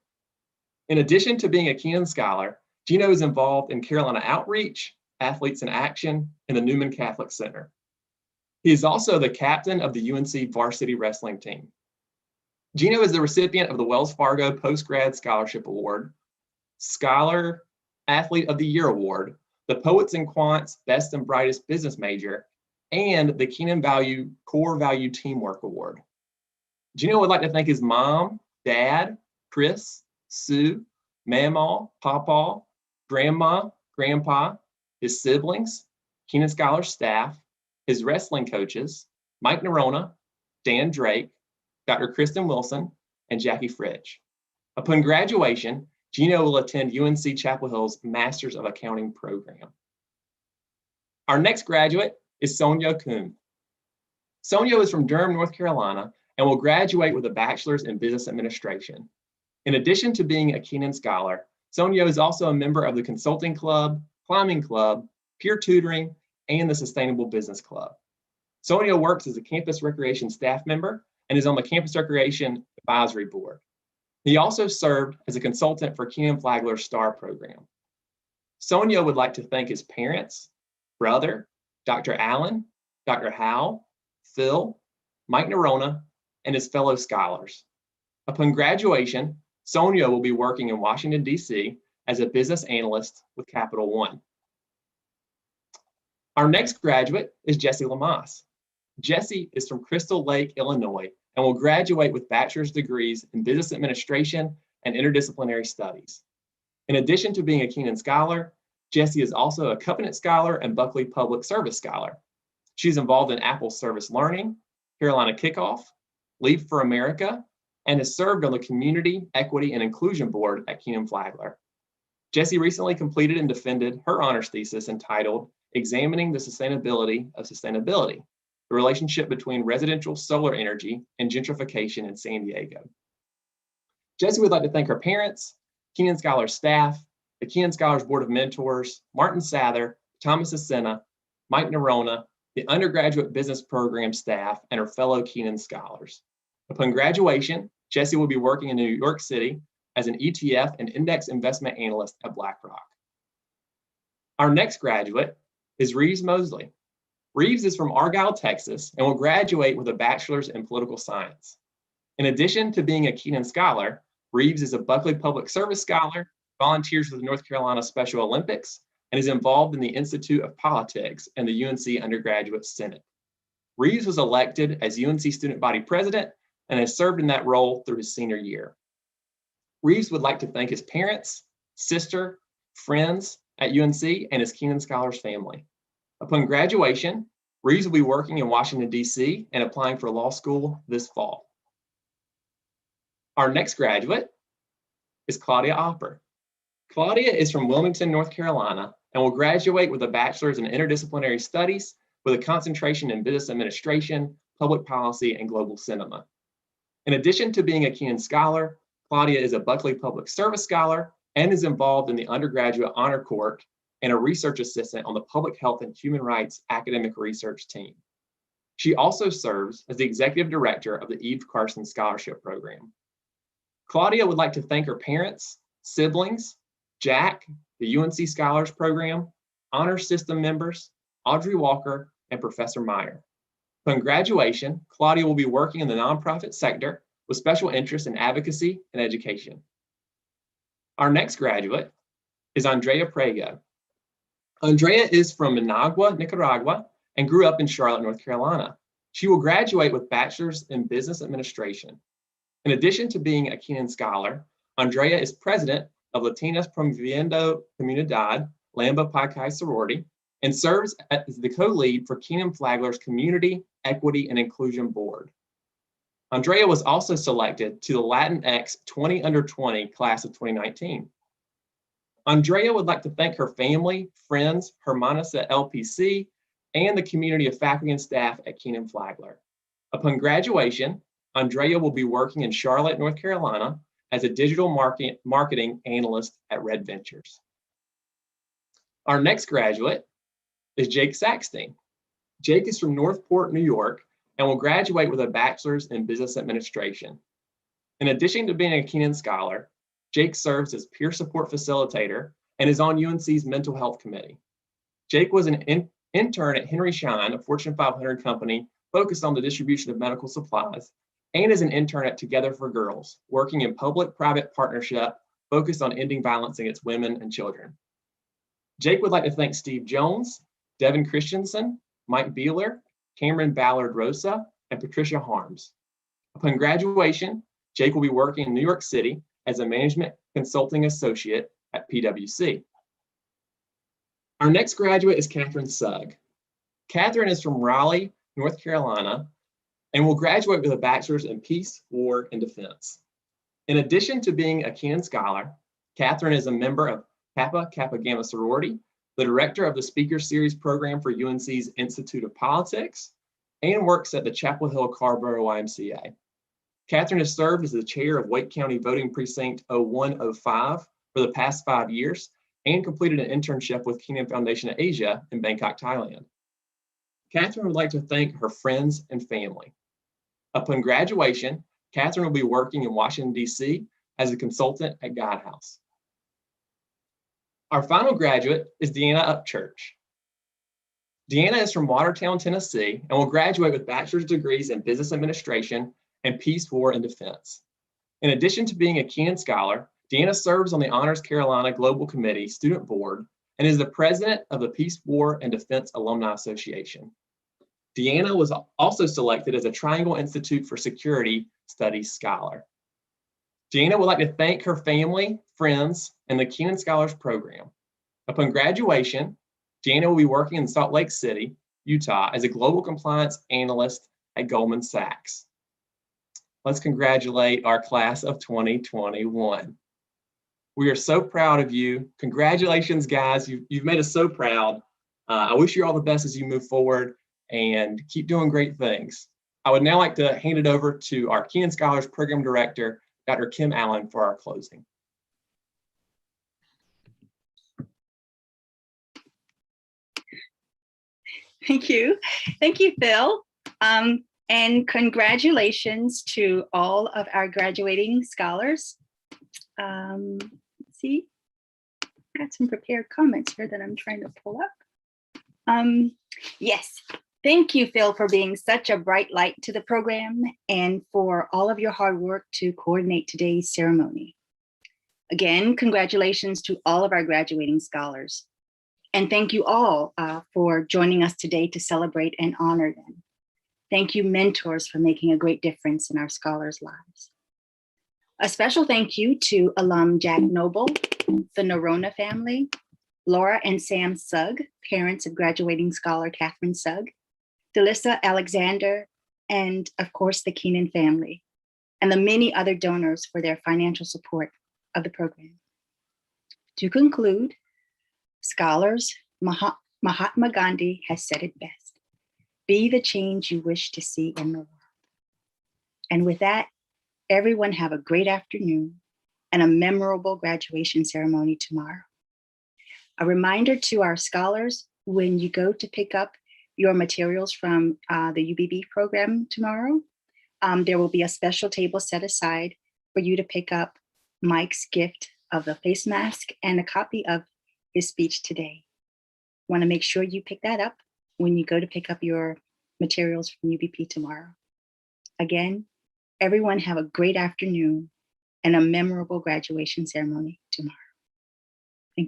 In addition to being a Kenan Scholar, Gino is involved in Carolina Outreach, Athletes in Action, and the Newman Catholic Center. He is also the captain of the UNC varsity wrestling team. Gino is the recipient of the Wells Fargo Postgrad Scholarship Award, Scholar Athlete of the Year Award, the Poets and Quants Best and Brightest Business Major, and the Kenan Value Core Value Teamwork Award. Gino would like to thank his mom, dad, Chris, Sue, Mamaw, Pawpaw, Grandma, Grandpa, his siblings, Kenan Scholar staff, his wrestling coaches, Mike Nerona, Dan Drake, Dr. Kristen Wilson, and Jackie Fridge. Upon graduation, Gino will attend UNC Chapel Hill's Masters of Accounting program. Our next graduate is Sonia Kuhn. Sonia is from Durham, North Carolina, and will graduate with a bachelor's in business administration. In addition to being a Kenan Scholar, Sonia is also a member of the Consulting Club, Climbing Club, Peer Tutoring, and the Sustainable Business Club. Sonia works as a campus recreation staff member and is on the Campus Recreation Advisory Board. He also served as a consultant for Kenan Flagler's STAR program. Sonia would like to thank his parents, brother, Dr. Allen, Dr. Howe, Phil, Mike Nerona, and his fellow scholars. Upon graduation, Sonia will be working in Washington, D.C. as a business analyst with Capital One. Our next graduate is Jesse Lamas. Jesse is from Crystal Lake, Illinois, and will graduate with bachelor's degrees in business administration and interdisciplinary studies. In addition to being a Kenan Scholar, Jessie is also a Covenant Scholar and Buckley Public Service Scholar. She's involved in Apple Service Learning, Carolina Kickoff, Leap for America, and has served on the Community, Equity, and Inclusion Board at Kenan Flagler. Jessie recently completed and defended her honors thesis entitled Examining the Sustainability of Sustainability, the relationship between residential solar energy and gentrification in San Diego. Jessie would like to thank her parents, Kenan Scholars staff, the Kenan Scholars Board of Mentors, Martin Sather, Thomas Asena, Mike Nerona, the undergraduate business program staff, and her fellow Kenan Scholars. Upon graduation, Jessie will be working in New York City as an ETF and index investment analyst at BlackRock. Our next graduate is Reeves Mosley. Reeves is from Argyle, Texas, and will graduate with a bachelor's in political science. In addition to being a Kenan Scholar, Reeves is a Buckley Public Service Scholar, volunteers with the North Carolina Special Olympics, and is involved in the Institute of Politics and the UNC Undergraduate Senate. Reeves was elected as UNC Student Body President and has served in that role through his senior year. Reeves would like to thank his parents, sister, friends, at UNC and his Kenan Scholars family. Upon graduation, Reeves will be working in Washington, D.C. and applying for law school this fall. Our next graduate is Claudia Opper. Claudia is from Wilmington, North Carolina, and will graduate with a bachelor's in interdisciplinary studies with a concentration in business administration, public policy, and global cinema. In addition to being a Kenan Scholar, Claudia is a Buckley Public Service Scholar and is involved in the undergraduate honor court and a research assistant on the Public Health and Human Rights academic research team. She also serves as the executive director of the Eve Carson Scholarship Program. Claudia would like to thank her parents, siblings, Jack, the UNC Scholars Program, honor system members, Audrey Walker, and Professor Meyer. Upon graduation, Claudia will be working in the nonprofit sector with special interest in advocacy and education. Our next graduate is Andrea Prego. Andrea is from Managua, Nicaragua, and grew up in Charlotte, North Carolina. She will graduate with bachelor's in business administration. In addition to being a Kenan Scholar, Andrea is president of Latinas Promoviendo Comunidad, Lambda Pi Chi sorority, and serves as the co-lead for Kenan Flagler's Community, Equity, and Inclusion Board. Andrea was also selected to the Latinx 20 under 20 class of 2019. Andrea would like to thank her family, friends, Hermanas at LPC, and the community of faculty and staff at Kenan Flagler. Upon graduation, Andrea will be working in Charlotte, North Carolina as a digital marketing analyst at Red Ventures. Our next graduate is Jake Saxton. Jake is from Northport, New York, and will graduate with a bachelor's in business administration. In addition to being a Kenan Scholar, Jake serves as peer support facilitator and is on UNC's mental health committee. Jake was an intern at Henry Schein, a Fortune 500 company focused on the distribution of medical supplies, and is an intern at Together for Girls, working in public-private partnership focused on ending violence against women and children. Jake would like to thank Steve Jones, Devin Christensen, Mike Beeler, Cameron Ballard Rosa, and Patricia Harms. Upon graduation, Jake will be working in New York City as a management consulting associate at PwC. Our next graduate is Catherine Sugg. Catherine is from Raleigh, North Carolina, and will graduate with a bachelor's in peace, war, and defense. In addition to being a Kenan Scholar, Catherine is a member of Kappa Kappa Gamma sorority, the director of the Speaker Series program for UNC's Institute of Politics, and works at the Chapel Hill Carborough YMCA. Catherine has served as the chair of Wake County Voting Precinct 0105 for the past 5 years and completed an internship with Kenan Foundation Asia in Bangkok, Thailand. Catherine would like to thank her friends and family. Upon graduation, Catherine will be working in Washington, D.C. as a consultant at Guidehouse. Our final graduate is Deanna Upchurch. Deanna is from Watertown, Tennessee, and will graduate with bachelor's degrees in business administration and peace, war, and defense. In addition to being a Kenan Scholar, Deanna serves on the Honors Carolina Global Committee Student Board and is the president of the Peace, War, and Defense Alumni Association. Deanna was also selected as a Triangle Institute for Security Studies Scholar. Deanna would like to thank her family, friends, and the Kenan Scholars Program. Upon graduation, Deanna will be working in Salt Lake City, Utah as a global compliance analyst at Goldman Sachs. Let's congratulate our class of 2021. We are so proud of you. Congratulations, guys. You've made us so proud. I wish you all the best as you move forward and keep doing great things. I would now like to hand it over to our Kenan Scholars Program Director, Dr. Kim Allen, for our closing. Thank you. Thank you, Phil. And congratulations to all of our graduating scholars. Let's see, I got some prepared comments here that I'm trying to pull up. Yes, thank you, Phil, for being such a bright light to the program and for all of your hard work to coordinate today's ceremony. Again, congratulations to all of our graduating scholars. And thank you all for joining us today to celebrate and honor them. Thank you, mentors, for making a great difference in our scholars' lives. A special thank you to alum Jack Noble, the Norona family, Laura and Sam Sugg, parents of graduating scholar Catherine Sugg, Delissa Alexander, and of course the Kenan family, and the many other donors for their financial support of the program. To conclude, scholars, Mahatma Gandhi has said it best: be the change you wish to see in the world. And with that, everyone have a great afternoon and a memorable graduation ceremony tomorrow. A reminder to our scholars, when you go to pick up your materials from the UBB program tomorrow, there will be a special table set aside for you to pick up Mike's gift of the face mask and a copy of his speech today. Want to make sure you pick that up when you go to pick up your materials from UBP tomorrow. Again, everyone have a great afternoon and a memorable graduation ceremony tomorrow.